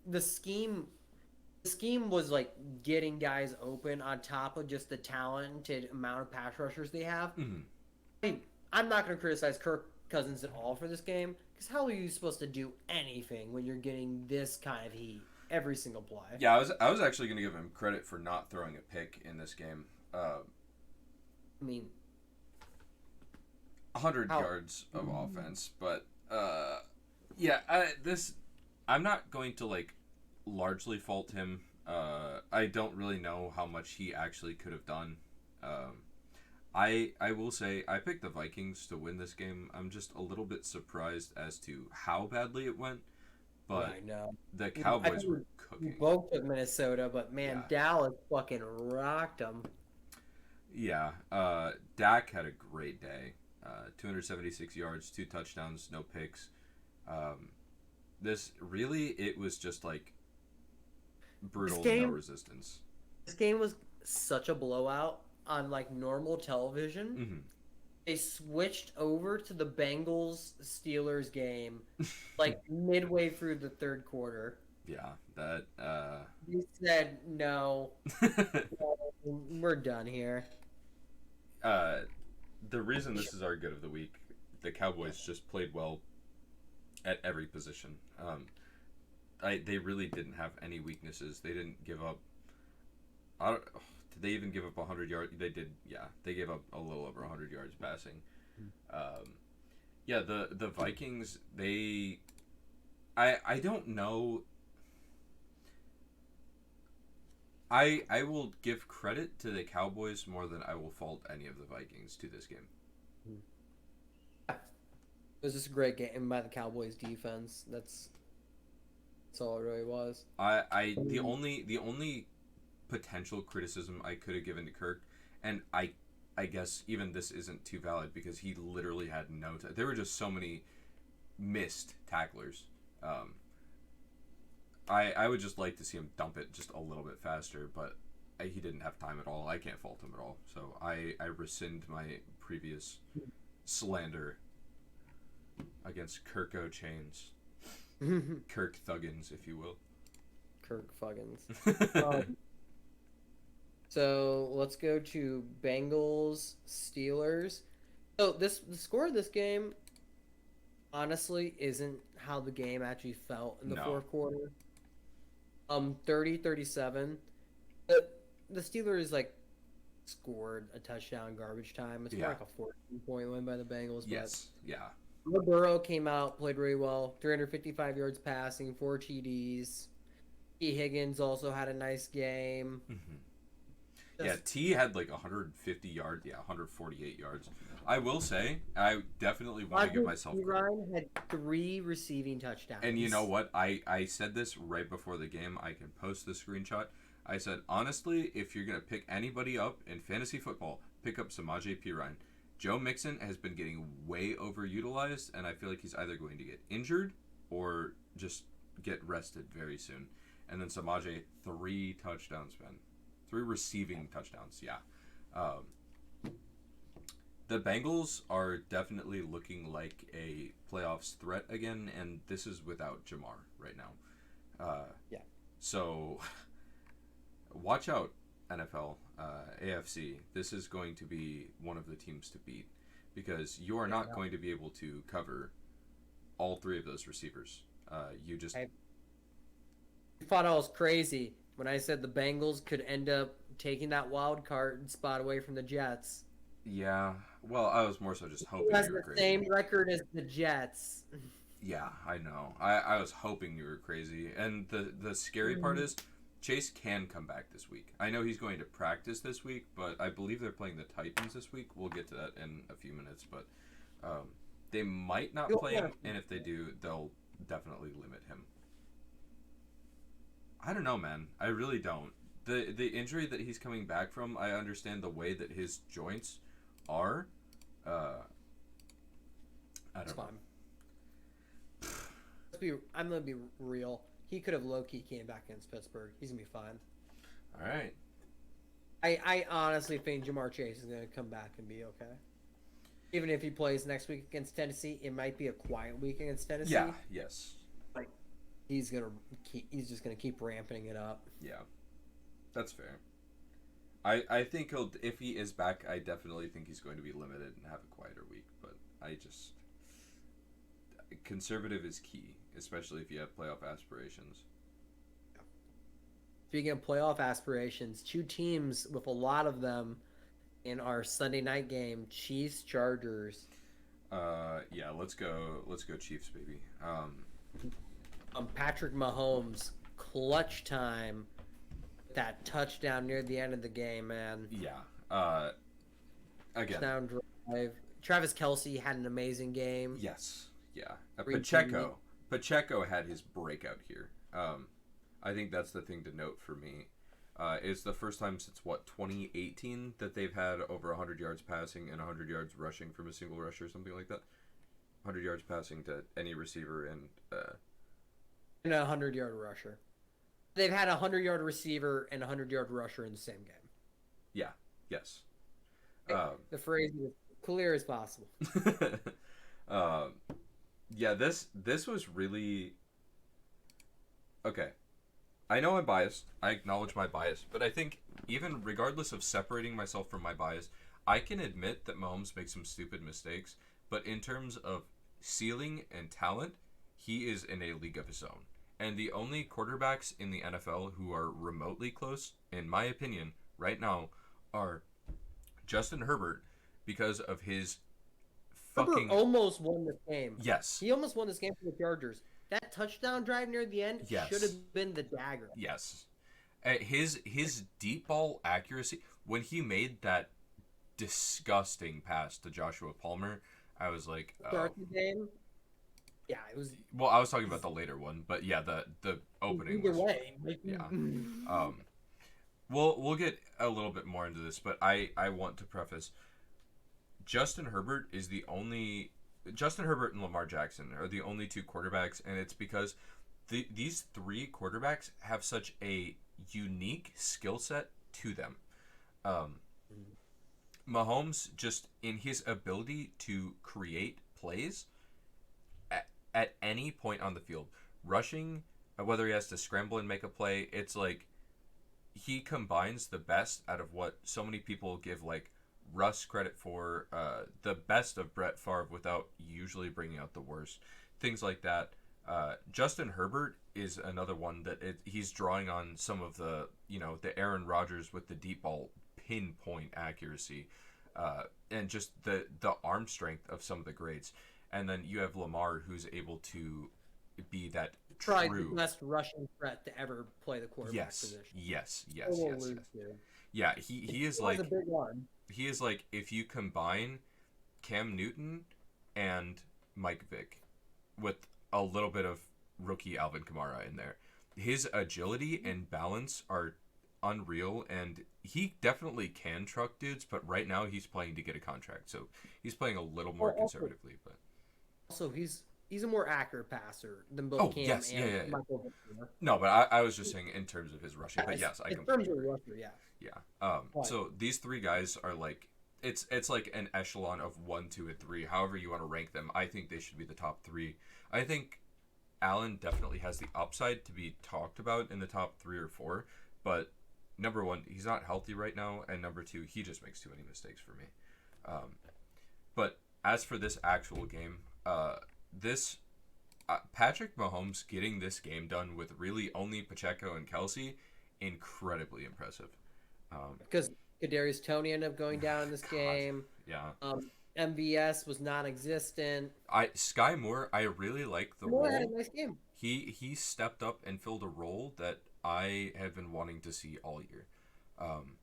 the scheme, the scheme was like getting guys open on top of just the talented amount of pass rushers they have.
mhm.
I mean, I'm not going to criticize Kirk Cousins at all for this game because how are you supposed to do anything when you're getting this kind of heat every single play?
Yeah, I was actually going to give him credit for not throwing a pick in this game.
I mean,
100
how?
yards of offense, but yeah, I'm not going to like largely fault him. I don't really know how much he actually could have done. I will say I picked the Vikings to win this game. I'm just a little bit surprised as to how badly it went, but
I know.
the
I
Cowboys
think
were
we
cooking.
both took Minnesota, but man,
Yeah,
Dallas fucking rocked them.
yeah. Dak had a great day. 276 yards, 2 touchdowns, no picks. Um, this really, it was just like
This
brutal, no
game,
resistance.
this game was such a blowout on like normal television.
Hmm.
They switched over to the Bengals Steelers game like midway through the third quarter.
Yeah, that.
You said no, we're done here.
uh, the reason this is our good of the week, the Cowboys just played well at every position. They really didn't have any weaknesses. They didn't give up. I don't, did they even give up 100 yards? They did. Yeah, they gave up a little over 100 yards passing. Yeah, the Vikings. I don't know. I will give credit to the Cowboys more than I will fault any of the Vikings to this game.
It was just a great game by the Cowboys defense. That's all it really was.
The only potential criticism I could have given to Kirk, and I guess even this isn't too valid because he literally had no there were just so many missed tacklers. I would just like to see him dump it just a little bit faster, but he didn't have time at all. I can't fault him at all. So I rescind my previous slander against Kirk O'Chains. Kirk Thuggins, if you will.
Kirk Fuggins. So let's go to Bengals Steelers. So the score of this game honestly isn't how the game actually felt in the
No.
fourth quarter. 30-37. The Steelers like scored a touchdown garbage time. It's more
Yeah.
like a 14-point win by the Bengals.
Yes. Yeah.
But Burrow came out, played really well. 355 yards passing, 4 TDs. E. Higgins also had a nice game.
Hmm. Yeah, T had like 150 yards. Yeah, 148 yards. I will say, I definitely want to give myself credit.
Ryan had 3 receiving touchdowns.
And you know what? I said this right before the game. I can post the screenshot. I said, honestly, if you're going to pick anybody up in fantasy football, pick up Samaje Perine. Joe Mixon has been getting way overutilized, and I feel like he's either going to get injured or just get rested very soon. And then Samaje, 3 touchdowns, man. 3 receiving touchdowns, yeah. The Bengals are definitely looking like a playoffs threat again, and this is without Jamar right now.
Yeah.
So, watch out, NFL, AFC. This is going to be one of the teams to beat because you are not going to be able to cover all 3 of those receivers. You just...
I thought I was crazy when I said the Bengals could end up taking that wild card spot away from the Jets.
Yeah, well, I was more so just hoping
Who has
you were
the
crazy.
same record as the Jets.
Yeah, I know. I was hoping you were crazy. And the scary part is Chase can come back this week. I know he's going to practice this week, but I believe they're playing the Titans this week. We'll get to that in a few minutes, but they might not play him, and if they do, they'll definitely limit him. I don't know, man. I really don't. The injury that he's coming back from, I understand the way that his joints are. I don't know.
I'm gonna be real. He could have low-key came back against Pittsburgh. He's gonna be fine.
All right.
I honestly think Jamar Chase is gonna come back and be okay. Even if he plays next week against Tennessee, it might be a quiet week against Tennessee.
Yeah. Yes.
Like he's just gonna keep ramping it up.
Yeah. That's fair. I think if he is back, I definitely think he's going to be limited and have a quieter week. But conservative is key, especially if you have playoff aspirations.
Speaking of playoff aspirations, 2 teams with a lot of them in our Sunday night game: Chiefs, Chargers.
Yeah, let's go Chiefs, baby.
Patrick Mahomes, clutch time. That touchdown near the end of the game, man.
Yeah. Again.
Touchdown drive. Travis Kelce had an amazing game.
Yes. Yeah. Pacheco had his breakout here. I think that's the thing to note for me. It's the first time since 2018 that they've had over 100 yards passing and 100 yards rushing from a single rusher, something like that. 100 yards passing to any receiver and
a 100-yard rusher. They've had a 100-yard receiver and a 100-yard rusher in the same game.
Yeah. Yes.
The phrase is clear as possible.
Yeah, this was really... Okay. I know I'm biased. I acknowledge my bias. But I think even regardless of separating myself from my bias, I can admit that Mahomes makes some stupid mistakes. But in terms of ceiling and talent, he is in a league of his own. And the only quarterbacks in the NFL who are remotely close, in my opinion, right now, are Justin Herbert because of his fucking...
Herbert almost won this game.
Yes.
He almost won this game for the Chargers. That touchdown drive near the end should have been the dagger.
Yes. His deep ball accuracy, when he made that disgusting pass to Joshua Palmer, I was like...
Start the game? Yeah, it was...
Well, I was talking about the later one, but yeah, the opening
either way.
Yeah. We'll get a little bit more into this, but I want to preface, Justin Herbert and Lamar Jackson are the only 2 quarterbacks, and it's because these 3 quarterbacks have such a unique skill set to them. Mahomes, just in his ability to create plays at any point on the field, rushing, whether he has to scramble and make a play, it's like he combines the best out of what so many people give like Russ credit for, the best of Brett Favre without usually bringing out the worst, things like that. Justin Herbert is another one that he's drawing on some of the Aaron Rodgers with the deep ball pinpoint accuracy, and just the arm strength of some of the greats. And then you have Lamar, who's able to be that
Probably the
True.
best rushing threat to ever play the quarterback
Yes.
position.
Yes.
Or
Yes.
will
Yes.
lose
Yes.
to.
Yeah. He is
It was a
like
big one.
if you combine Cam Newton and Mike Vick with a little bit of rookie Alvin Kamara in there. His agility and balance are unreal, and he definitely can truck dudes, but right now he's playing to get a contract, so he's playing a little more
Well, also,
conservatively. But
also he's a more accurate passer than both
oh
Cam
yes, yeah,
and
yeah, yeah.
Michael Vick.
No, but I was just saying in terms of his rushing. But
As,
yes, I
in terms
completely
of
agree.
rusher, yeah.
Yeah.
But
So these three guys are like it's like an echelon of 1, 2, and 3. However you want to rank them, I think they should be the top three. I think Allen definitely has the upside to be talked about in the top 3 or 4, but number one, he's not healthy right now, and number two, he just makes too many mistakes for me. Um, but as for this actual game, this Patrick Mahomes getting this game done with really only Pacheco and Kelsey, incredibly impressive. Um,
because Kadarius Toney ended up going down in this
God,
game.
yeah.
MVS was non-existent.
Sky Moore, I really like the
Moore had a
role.
nice game.
He stepped up and filled a role that I have been wanting to see all year. Um,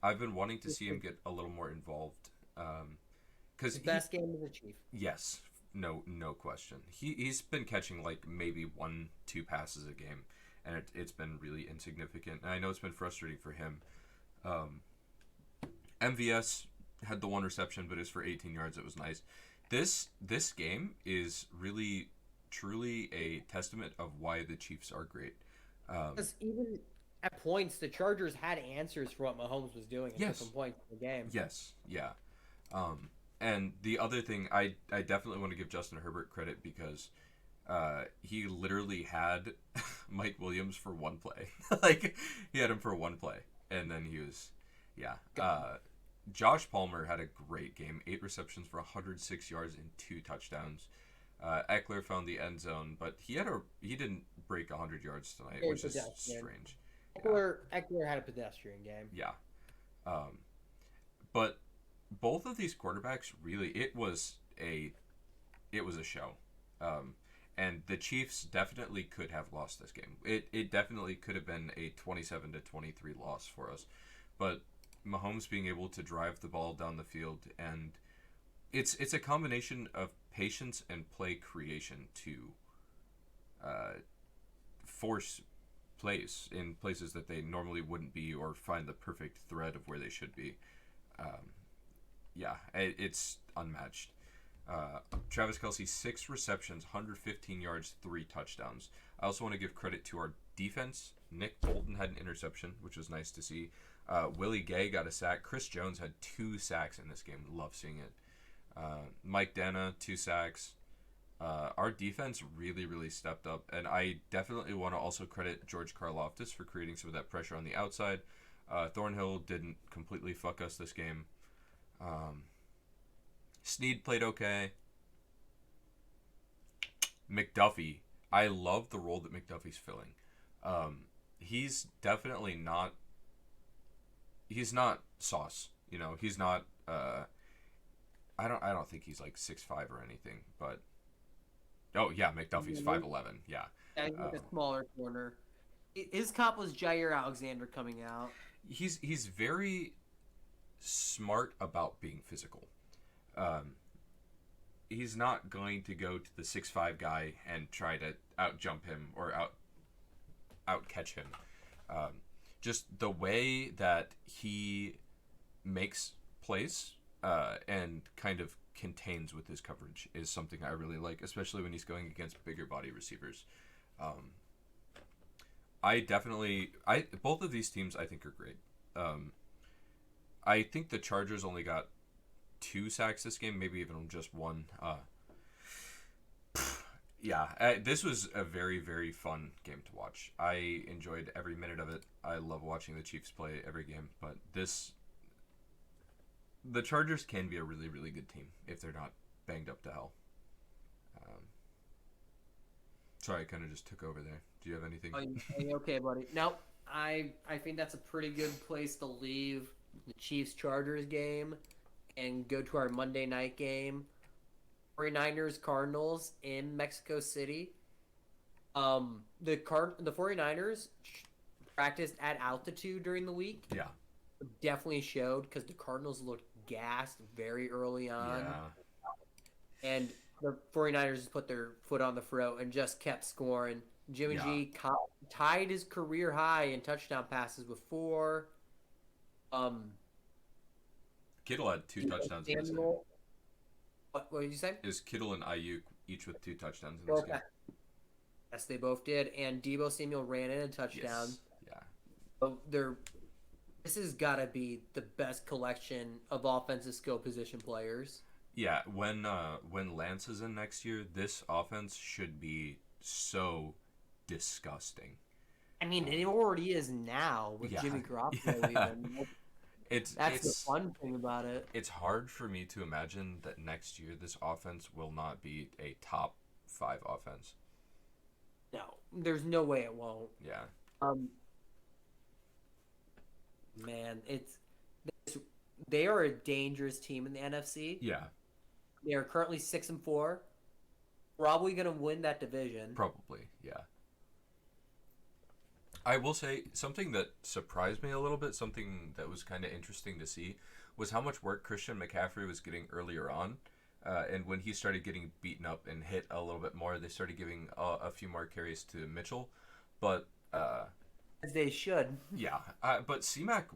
I've been wanting to see him get a little more involved. Because
His
he,
best game was a Chief.
yes, no question. He's been catching like maybe 1, 2 passes a game, and it's been really insignificant. And I know it's been frustrating for him. Um, MVS had the one reception, but it was for 18 yards. It was nice. This game is really truly a testament of why the Chiefs are great.
Because even at points, the Chargers had answers for what Mahomes was doing at
Yes,
different points in the game.
yes, yeah. Um, and the other thing, I definitely want to give Justin Herbert credit because he literally had Mike Williams for one play. Like he had him for one play, and then he was, yeah. Josh Palmer had a great game. 8 receptions for 106 yards and 2 touchdowns. Eckler found the end zone, but he didn't break 100 yards tonight,
Very
which is
pedestrian.
strange. Yeah,
Eckler had a pedestrian game.
yeah. Um, but both of these quarterbacks really it was a show. Um, and the Chiefs definitely could have lost this game. It definitely could have been a 27-23 loss for us. But Mahomes being able to drive the ball down the field, and it's a combination of patience and play creation to force plays in places that they normally wouldn't be, or find the perfect thread of where they should be. Um, yeah, it's unmatched. Travis Kelsey, 6 receptions, 115 yards, 3 touchdowns. I also want to give credit to our defense. Nick Bolton had an interception, which was nice to see. Willie Gay got a sack. Chris Jones had 2 sacks in this game. Love seeing it. Mike Dana, 2 sacks. Our defense really stepped up, and I definitely want to also credit George Karlaftis for creating some of that pressure on the outside. Thornhill didn't completely fuck us this game. Snead played okay. McDuffie, I love the role that McDuffie's filling. He's definitely not. He's not sauce. You know, he's not. I don't think he's like 6'5" or anything, but. Oh yeah, McDuffie's 5'11". Yeah.
Yeah, he's like a smaller corner. His comp was Jair Alexander coming out.
He's very smart about being physical. He's not going to go to the 6'5" guy and try to out jump him or out catch him. Just the way that he makes plays and kind of contains with his coverage is something I really like, especially when he's going against bigger body receivers. Both of these teams I think are great. I think the Chargers only got 2 sacks this game, maybe even just 1. This was a very fun game to watch. I enjoyed every minute of it. I love watching the Chiefs play every game, but the Chargers can be a really good team if they're not banged up to hell. Sorry, I kind of just took over there. Do you have anything?
Are you okay, buddy? No, I think that's a pretty good place to leave the Chiefs-Chargers game and go to our Monday night game. 49ers Cardinals in Mexico City. The 49ers practiced at altitude during the week.
Yeah.
Definitely showed because the Cardinals looked gassed very early on.
Yeah.
And the 49ers just put their foot on the throat and just kept scoring. Jimmy
Yeah.
G tied his career high in touchdown passes with 4. Um,
Kittle had 2 touchdowns in this game.
Samuel, what did you say?
It was Kittle and Ayuk each with 2 touchdowns in this game.
Yes, they both did. And Debo Samuel ran in a touchdown.
Yes. Yeah.
So this has got to be the best collection of offensive skill position players.
Yeah, when Lance is in next year, this offense should be so disgusting.
I mean, it already is now with
Yeah.
Jimmy Garoppolo.
Yeah.
Even.
It's
That's the fun thing about it.
It's hard for me to imagine that next year this offense will not be a top 5 offense.
No, there's no way it won't.
Yeah.
Man, they are a dangerous team in the NFC.
Yeah.
They are currently 6-4. Probably going to win that division.
Probably. Yeah. I will say something that surprised me a little bit, something that was kind of interesting to see, was how much work Christian McCaffrey was getting earlier on. And when he started getting beaten up and hit a little bit more, they started giving a few more carries to Mitchell. But
as they should.
Yeah, but C-Mac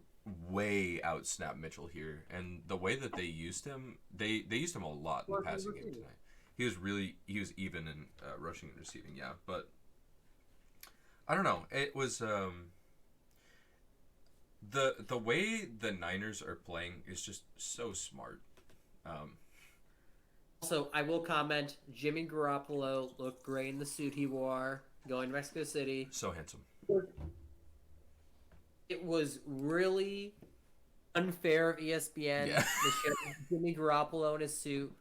way outsnapped Mitchell here, and the way that they used him, they used him a lot in the passing game tonight. He was even in rushing and receiving, yeah. But I don't know. It was the way the Niners are playing is just so smart.
Also, I will comment: Jimmy Garoppolo looked great in the suit he wore going to Mexico City.
So handsome.
It was really unfair of ESPN
Yeah.
to show Jimmy Garoppolo in his suit,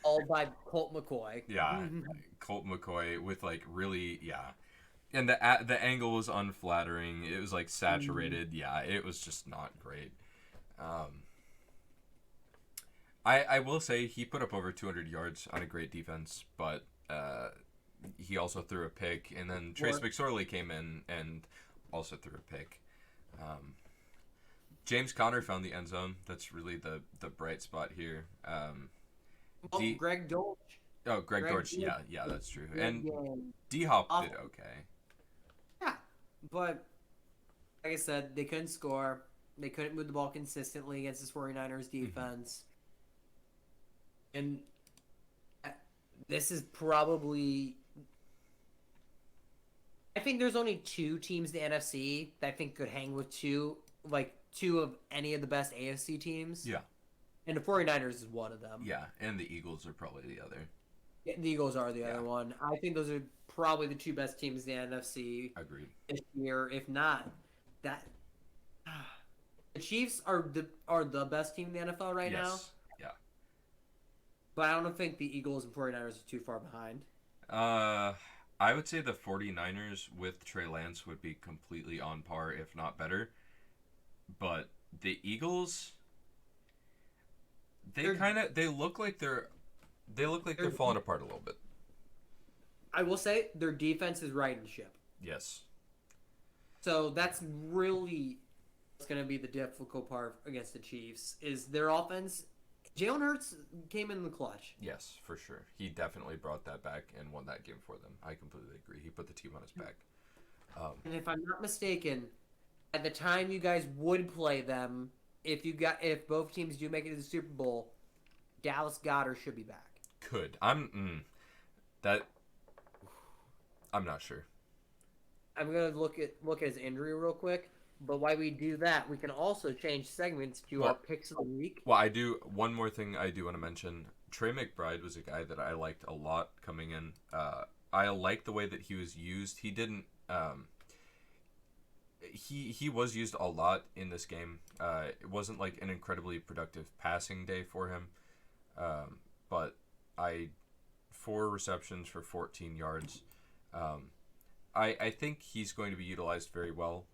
all by Colt McCoy.
Yeah, Colt McCoy with and the angle was unflattering. It was like saturated. Yeah, it was just not great. I will say he put up over 200 yards on a great defense, but he also threw a pick, and then Trace McSorley came in and also threw a pick. James Conner found the end zone. That's really the bright spot here.
Greg Dortch.
Oh, Greg Dortch. Yeah, that's true. And D-Hop did okay.
Yeah, but like I said, they couldn't score. They couldn't move the ball consistently against this 49ers defense. And this is probably... I think there's only 2 teams in the NFC that I think could hang with two of any of the best AFC teams.
Yeah.
And the 49ers is one of them.
Yeah, and the Eagles are probably the other.
Yeah, the Eagles are the other one. I think those are probably the 2 best teams in the NFC.
Agreed.
This year, if not, that the Chiefs are the best team in the NFL right now.
Yeah.
But I don't think the Eagles and 49ers are too far behind.
I would say the 49ers with Trey Lance would be completely on par, if not better. But the Eagles, they look like they're falling apart a little bit.
I will say their defense is riding the ship.
Yes.
So that's really what's going to be the difficult part against the Chiefs is their offense. Jalen Hurts came in the clutch.
Yes, for sure. He definitely brought that back and won that game for them. I completely agree. He put the team on his back.
And if I'm not mistaken, at the time you guys would play them, if both teams do make it to the Super Bowl, Dallas Goedert should be back.
Could. I'm not sure.
I'm gonna look at his injury real quick. But while we do that, we can also change segments to our picks of the week.
Well, one more thing I do want to mention. Trey McBride was a guy that I liked a lot coming in. I liked the way that he was used. He didn't. He was used a lot in this game. It wasn't like an incredibly productive passing day for him. But 4 receptions for 14 yards. I think he's going to be utilized very well.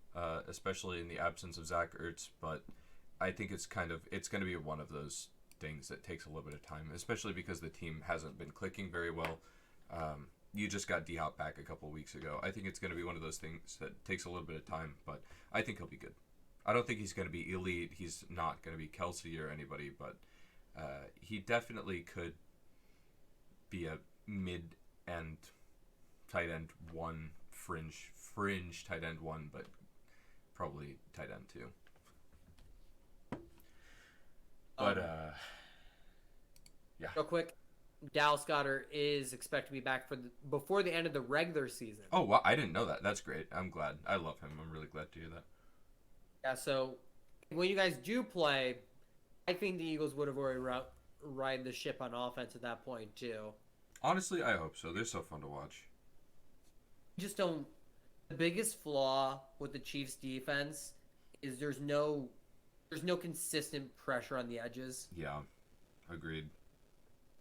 Especially in the absence of Zach Ertz, but I think it's going to be one of those things that takes a little bit of time, especially because the team hasn't been clicking very well. you just got D-Hop back a couple weeks ago. I think it's going to be one of those things that takes a little bit of time, but I think he'll be good. I don't think he's going to be elite. He's not going to be Kelsey or anybody, but he definitely could be a mid-end tight end one, fringe tight end one, but probably tight end two. But yeah.
Real quick, Dallas Goedert is expected to be back before the end of the regular season.
Oh, wow, I didn't know that. That's great. I'm glad. I love him. I'm really glad to hear that.
Yeah, so when you guys do play, I think the Eagles would have already ride the ship on offense at that point too.
Honestly, I hope so. They're so fun to watch.
Just don't. The biggest flaw with the Chiefs' defense is there's no consistent pressure on the edges.
Yeah, agreed.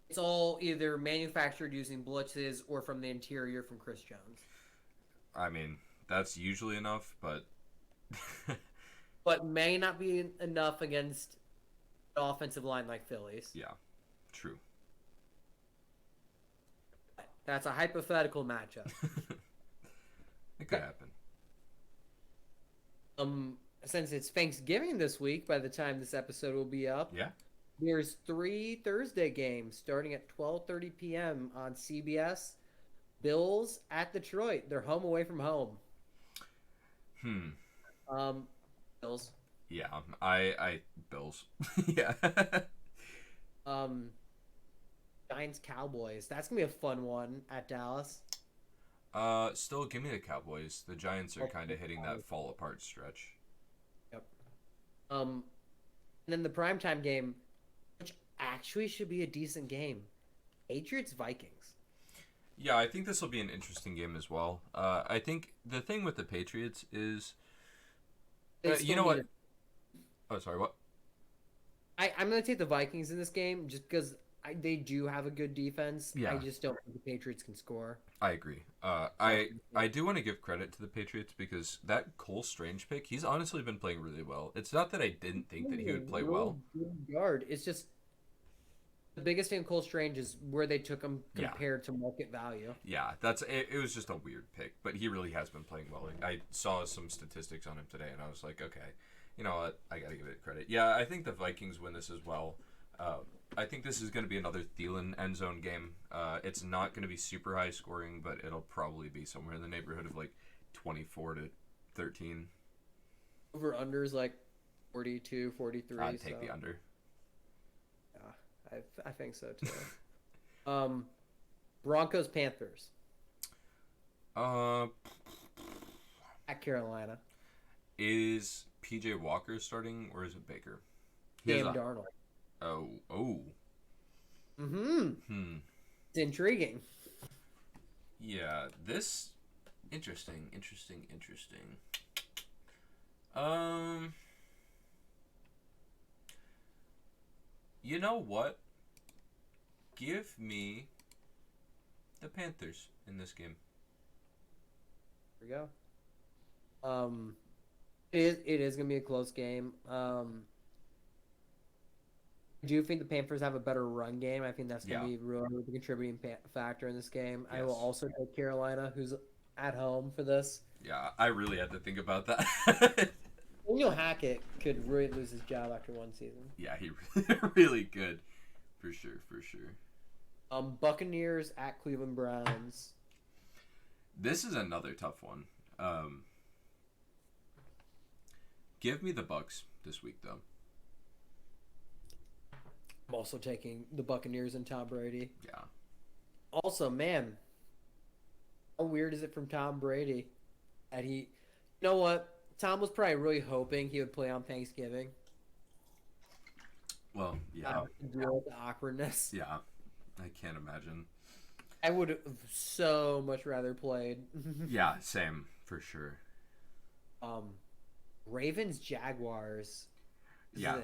It's all either manufactured using blitzes or from the interior from Chris Jones.
I mean, that's usually enough, but
but may not be enough against an offensive line like Philly's.
Yeah, true.
That's a hypothetical matchup.
It could happen.
Since it's Thanksgiving this week, by the time this episode will be up,
Yeah.
there's 3 Thursday games starting at 12:30 p.m. on CBS. Bills at Detroit. They're home away from home. Bills.
Yeah, I Bills. Yeah.
Giants Cowboys. That's gonna be a fun one at Dallas.
Still, give me the Cowboys. The Giants are kind of hitting that fall apart stretch.
Yep. And then the primetime game, which actually should be a decent game, Patriots Vikings.
Yeah, I think this will be an interesting game as well. I think the thing with the Patriots is, you know what? Oh, sorry, what?
I'm going to take the Vikings in this game just because they do have a good defense.
Yeah.
I just don't think the Patriots can score.
I agree. I do want to give credit to the Patriots because that Cole Strange pick, he's honestly been playing really well. It's not that I didn't think that he would play well.
Good guard. It's just the biggest thing in Cole Strange is where they took him compared to market value.
Yeah, it was just a weird pick, but he really has been playing well. I saw some statistics on him today, and I was like, okay, you know what? I got to give it credit. Yeah, I think the Vikings win this as well. I think this is going to be another Thielen end zone game. It's not going to be super high scoring, but it'll probably be somewhere in the neighborhood of like 24-13.
Over unders like 42, 43.
I'd take the under.
Yeah, I think so too. Broncos Panthers.
At
Carolina.
Is PJ Walker starting or is it Baker?
Sam Darnold.
Oh.
Mm-hmm. It's intriguing.
Yeah, this interesting. You know what? Give me the Panthers in this game.
There we go. It is gonna be a close game. I do think the Panthers have a better run game. I think that's going to be really the contributing factor in this game. Yes. I will also take Carolina, who's at home for this.
Yeah, I really had to think about that.
Daniel Hackett could really lose his job after one season.
Yeah, he really could. For sure.
Buccaneers at Cleveland Browns.
This is another tough one. Give me the Bucs this week, though.
I'm also taking the Buccaneers and Tom Brady.
Yeah.
Also, man, how weird is it from Tom Brady that you know what? Tom was probably really hoping he would play on Thanksgiving.
Well, yeah.
Deal with the awkwardness.
Yeah, I can't imagine.
I would have so much rather played.
Yeah, same for sure.
Ravens Jaguars.
Yeah.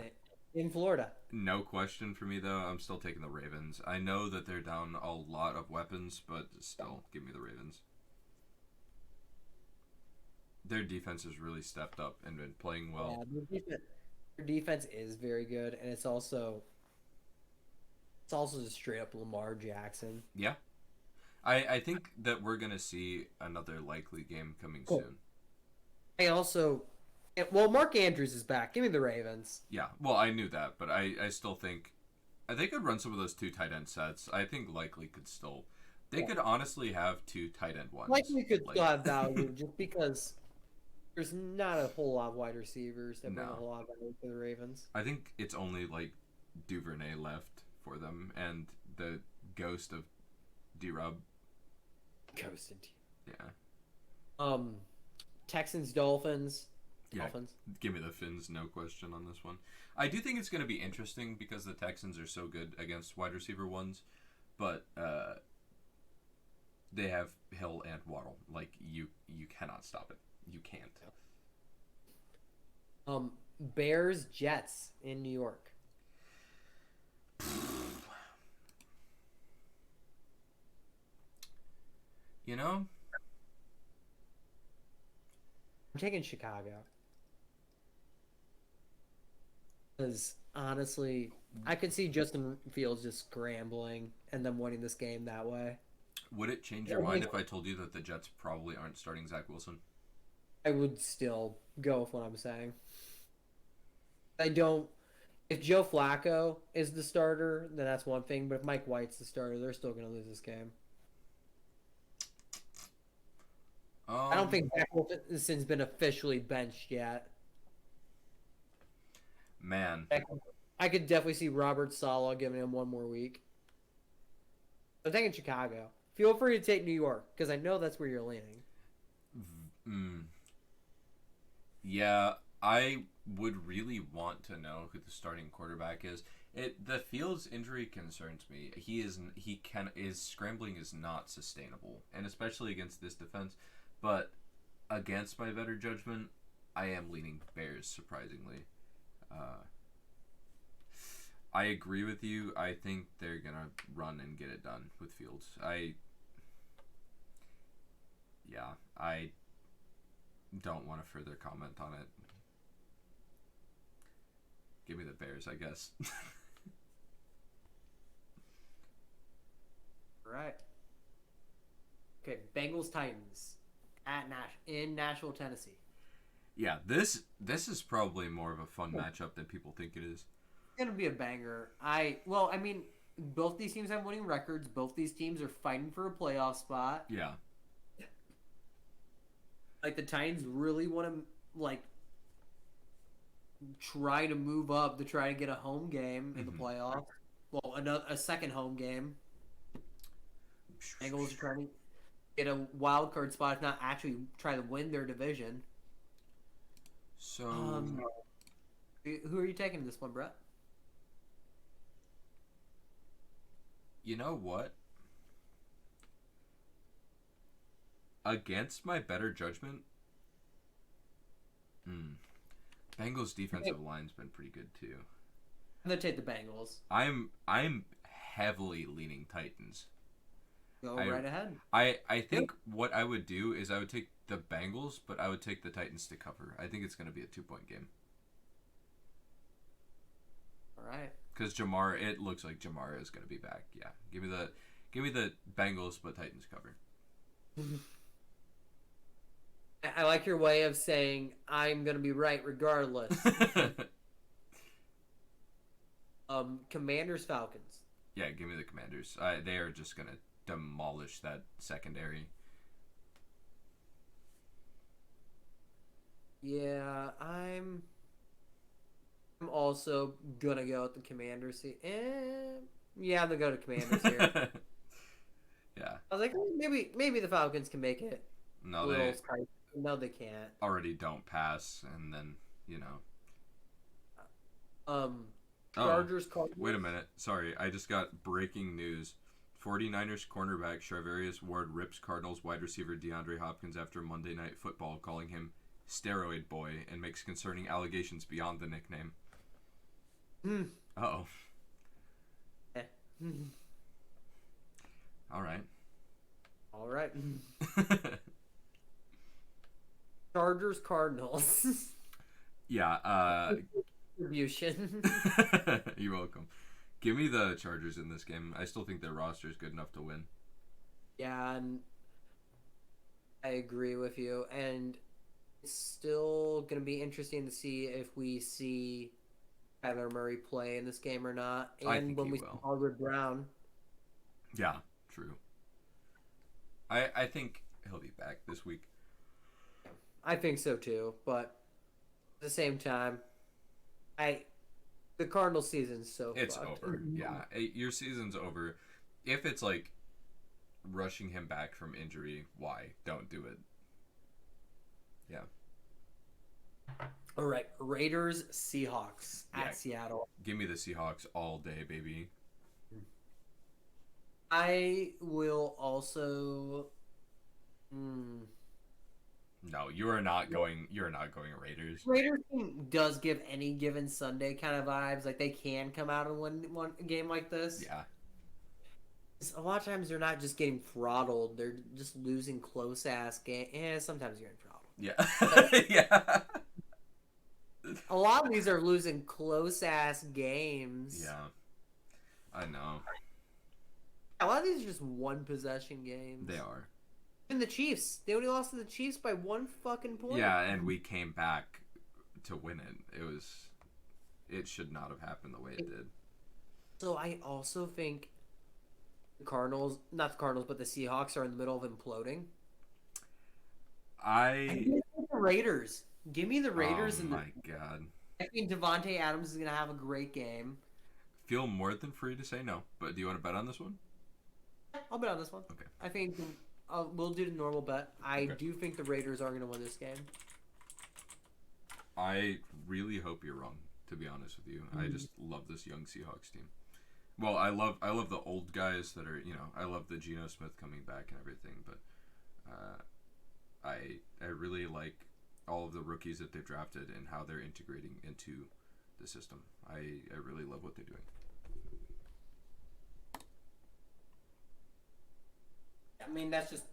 In Florida.
No question for me, though. I'm still taking the Ravens. I know that they're down a lot of weapons, but still, give me the Ravens. Their defense has really stepped up and been playing well.
Yeah, their defense is very good, and it's also just straight up Lamar Jackson.
Yeah. I think that we're gonna see another likely game coming
Cool.
soon.
I also, well, Mark Andrews is back. Give me the Ravens.
Yeah, well, I knew that, but I still think they could run some of those two tight end sets. I think likely could still. They
Yeah.
could honestly have two tight end ones.
Likely could still
Like,
have value just because there's not a whole lot of wide receivers that bring a
no,
whole lot of value to the Ravens.
I think it's only like Duvernay left for them, and the ghost of D-Rub.
Ghosted.
Yeah,
Um, Texans, Dolphins.
yeah.
Dolphins.
Give me the Finns, no question on this one. I do think it's going to be interesting because the Texans are so good against wide receiver ones, but they have Hill and Waddle. Like you cannot stop it. You can't.
Bears, Jets in New York.
You know,
I'm taking Chicago because honestly, I could see Justin Fields just scrambling and them winning this game that way.
would it change your mind if I told you that the Jets probably aren't starting Zach Wilson?
I would still go with what I'm saying. I don't. If Joe Flacco is the starter, then that's one thing. But if Mike White's the starter, they're still going to lose this game. I don't think Zach Wilson's been officially benched yet.
Man,
I could definitely see Robert Saleh giving him one more week. I'm taking Chicago. Feel free to take New York because I know that's where you're leaning.
mm, yeah, I would really want to know who the starting quarterback is. The Fields injury concerns me. His scrambling is not sustainable, and especially against this defense. But against my better judgment, I am leaning Bears. Surprisingly, I agree with you. I think they're gonna run and get it done with Fields. I don't want to further comment on it. Give me the Bears, I guess.
Right. Okay, Bengals Titans in Nashville, Tennessee.
Yeah, this is probably more of a fun matchup than people think it is.
It's gonna be a banger. I mean, both these teams have winning records. Both these teams are fighting for a playoff spot.
Yeah.
Like the Titans really want to try to move up to try to get a home game in the playoffs. Well, a second home game. Bengals are trying to get a wild card spot, if not actually try to win their division.
So,
who are you taking this one, Brett?
you know what? Against my better judgment, Bengals defensive line's been pretty good too.
I'm gonna take the Bengals.
I'm heavily leaning Titans.
Go right ahead.
I think what I would do is I would take the Bengals, but I would take the Titans to cover. I think it's going to be a 2-point game.
All right.
Because it looks like Jamar is going to be back. Yeah, give me the Bengals, but Titans cover.
I like your way of saying I'm gonna be right regardless. Commanders Falcons.
Yeah, give me the Commanders. They are just going to demolish that secondary.
Yeah, I'm also gonna go with the Commanders. Yeah, I'm gonna go to Commanders here.
Yeah.
I was like, maybe the Falcons can make it.
No, they
No, they can't.
already don't pass, and then
Chargers. Cardinals.
Wait a minute. Sorry, I just got breaking news. 49ers cornerback Charvarius Ward rips Cardinals wide receiver DeAndre Hopkins after Monday Night Football, calling him Steroid Boy, and makes concerning allegations beyond the nickname. Uh-oh. All right.
All right. Chargers Cardinals.
Yeah.
Distribution.
You're welcome. Give me the Chargers in this game. I still think their roster is good enough to win.
Yeah, and I agree with you. And it's still going to be interesting to see if we see Kyler Murray play in this game or not,
I
and
think
when
he
we see
will.
Hollywood Brown.
Yeah, true. I think he'll be back this week.
I think so too, but at the same time, I the Cardinals season's so
It's
fucked.
over. Yeah, your season's over. If it's like rushing him back from injury, why? Don't do it. Yeah.
All right, Raiders Seahawks
Yeah.
at Seattle.
Give me the Seahawks all day, baby.
I will also. Hmm.
No, you are not going. You're not going Raiders.
Raiders team does give any given Sunday kind of vibes. Like they can come out and win one game like this.
Yeah.
A lot of times they're not just getting throttled; they're just losing close ass game. Yeah, sometimes you're getting throttled.
Yeah. Yeah.
A lot of these are losing close ass games.
Yeah. I know.
A lot of these are just one possession games.
They are.
And the Chiefs, they only lost to the Chiefs by one fucking point.
Yeah, and we came back to win it. It should not have happened the way it did.
So I also think the Cardinals, not the Cardinals, but the Seahawks are in the middle of imploding.
I
The Raiders. Give me the Raiders.
Oh my god.
I think Devontae Adams is going to have a great game.
Feel more than free to say no, but do you want to bet on this one?
I'll bet on this one.
Okay.
I think we'll do the normal bet. I
Okay.
do think the Raiders are going to win this game.
I really hope you're wrong, to be honest with you. I just love this young Seahawks team. Well, I love the old guys that are, I love the Geno Smith coming back and everything, but I really like all of the rookies that they've drafted and how they're integrating into the system. I really love what they're doing.
I mean, that's just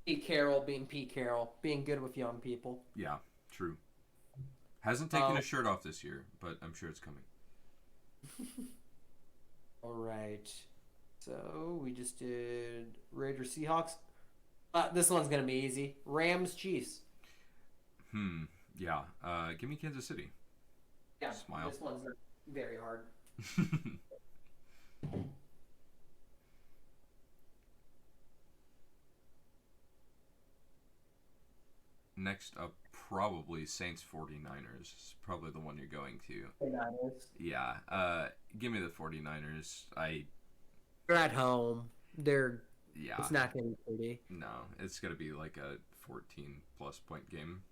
Pete Carroll being Pete Carroll, being good with young people.
Yeah, true. Hasn't taken his shirt off this year, but I'm sure it's coming.
All right. So we just did Raiders Seahawks. This one's going to be easy. Rams Chiefs.
Yeah. Give me Kansas City.
Yeah,
Smile.
This one's very hard.
Next up, probably Saints 49ers. It's probably the one you're going to.
49ers.
Yeah. Give me the 49ers.
They're at home.
Yeah.
It's not going to be pretty.
No, it's going to be like a 14-plus point game.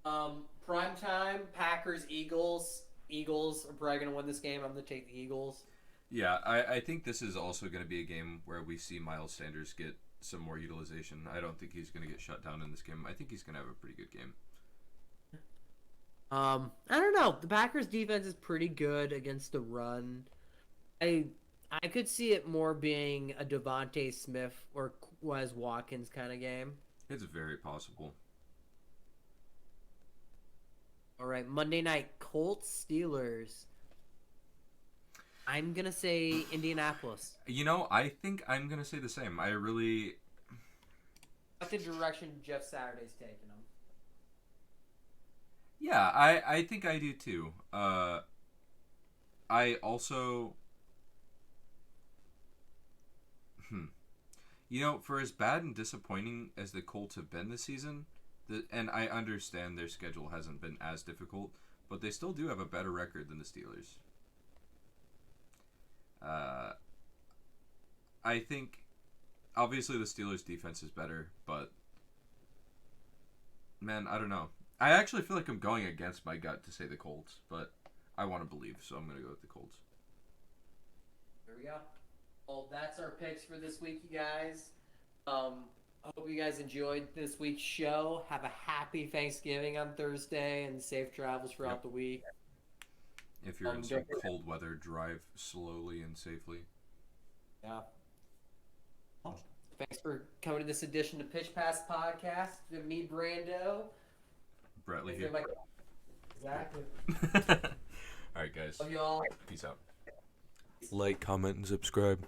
Primetime, Packers, Eagles. Eagles are probably going to win this game. I'm going to take the Eagles.
Yeah, I think this is also going to be a game where we see Miles Sanders get some more utilization. I don't think he's going to get shut down in this game. I think he's going to have a pretty good game.
I don't know. The Packers defense is pretty good against the run. I could see it more being a Devontae Smith or Wes Watkins kind of game.
It's very possible.
All right, Monday night, Colts Steelers. I'm gonna say Indianapolis.
I think I'm going to say the same.
That's the direction Jeff Saturday's taking them.
Yeah, I think I do too. I also... for as bad and disappointing as the Colts have been this season, and I understand their schedule hasn't been as difficult, but they still do have a better record than the Steelers. I think, obviously, the Steelers' defense is better, but, man, I don't know. I actually feel like I'm going against my gut to say the Colts, but I want to believe, so I'm going to go with the Colts.
There we go. Well, that's our picks for this week, you guys. I hope you guys enjoyed this week's show. Have a happy Thanksgiving on Thursday and safe travels throughout the week.
If you're in some cold weather, drive slowly and safely.
Yeah. Well, thanks for coming to this edition of Pitch Pass Podcast. With me, Brando.
Brettley here.
Exactly.
All right, guys.
Love you all.
Peace out. Like, comment, and subscribe.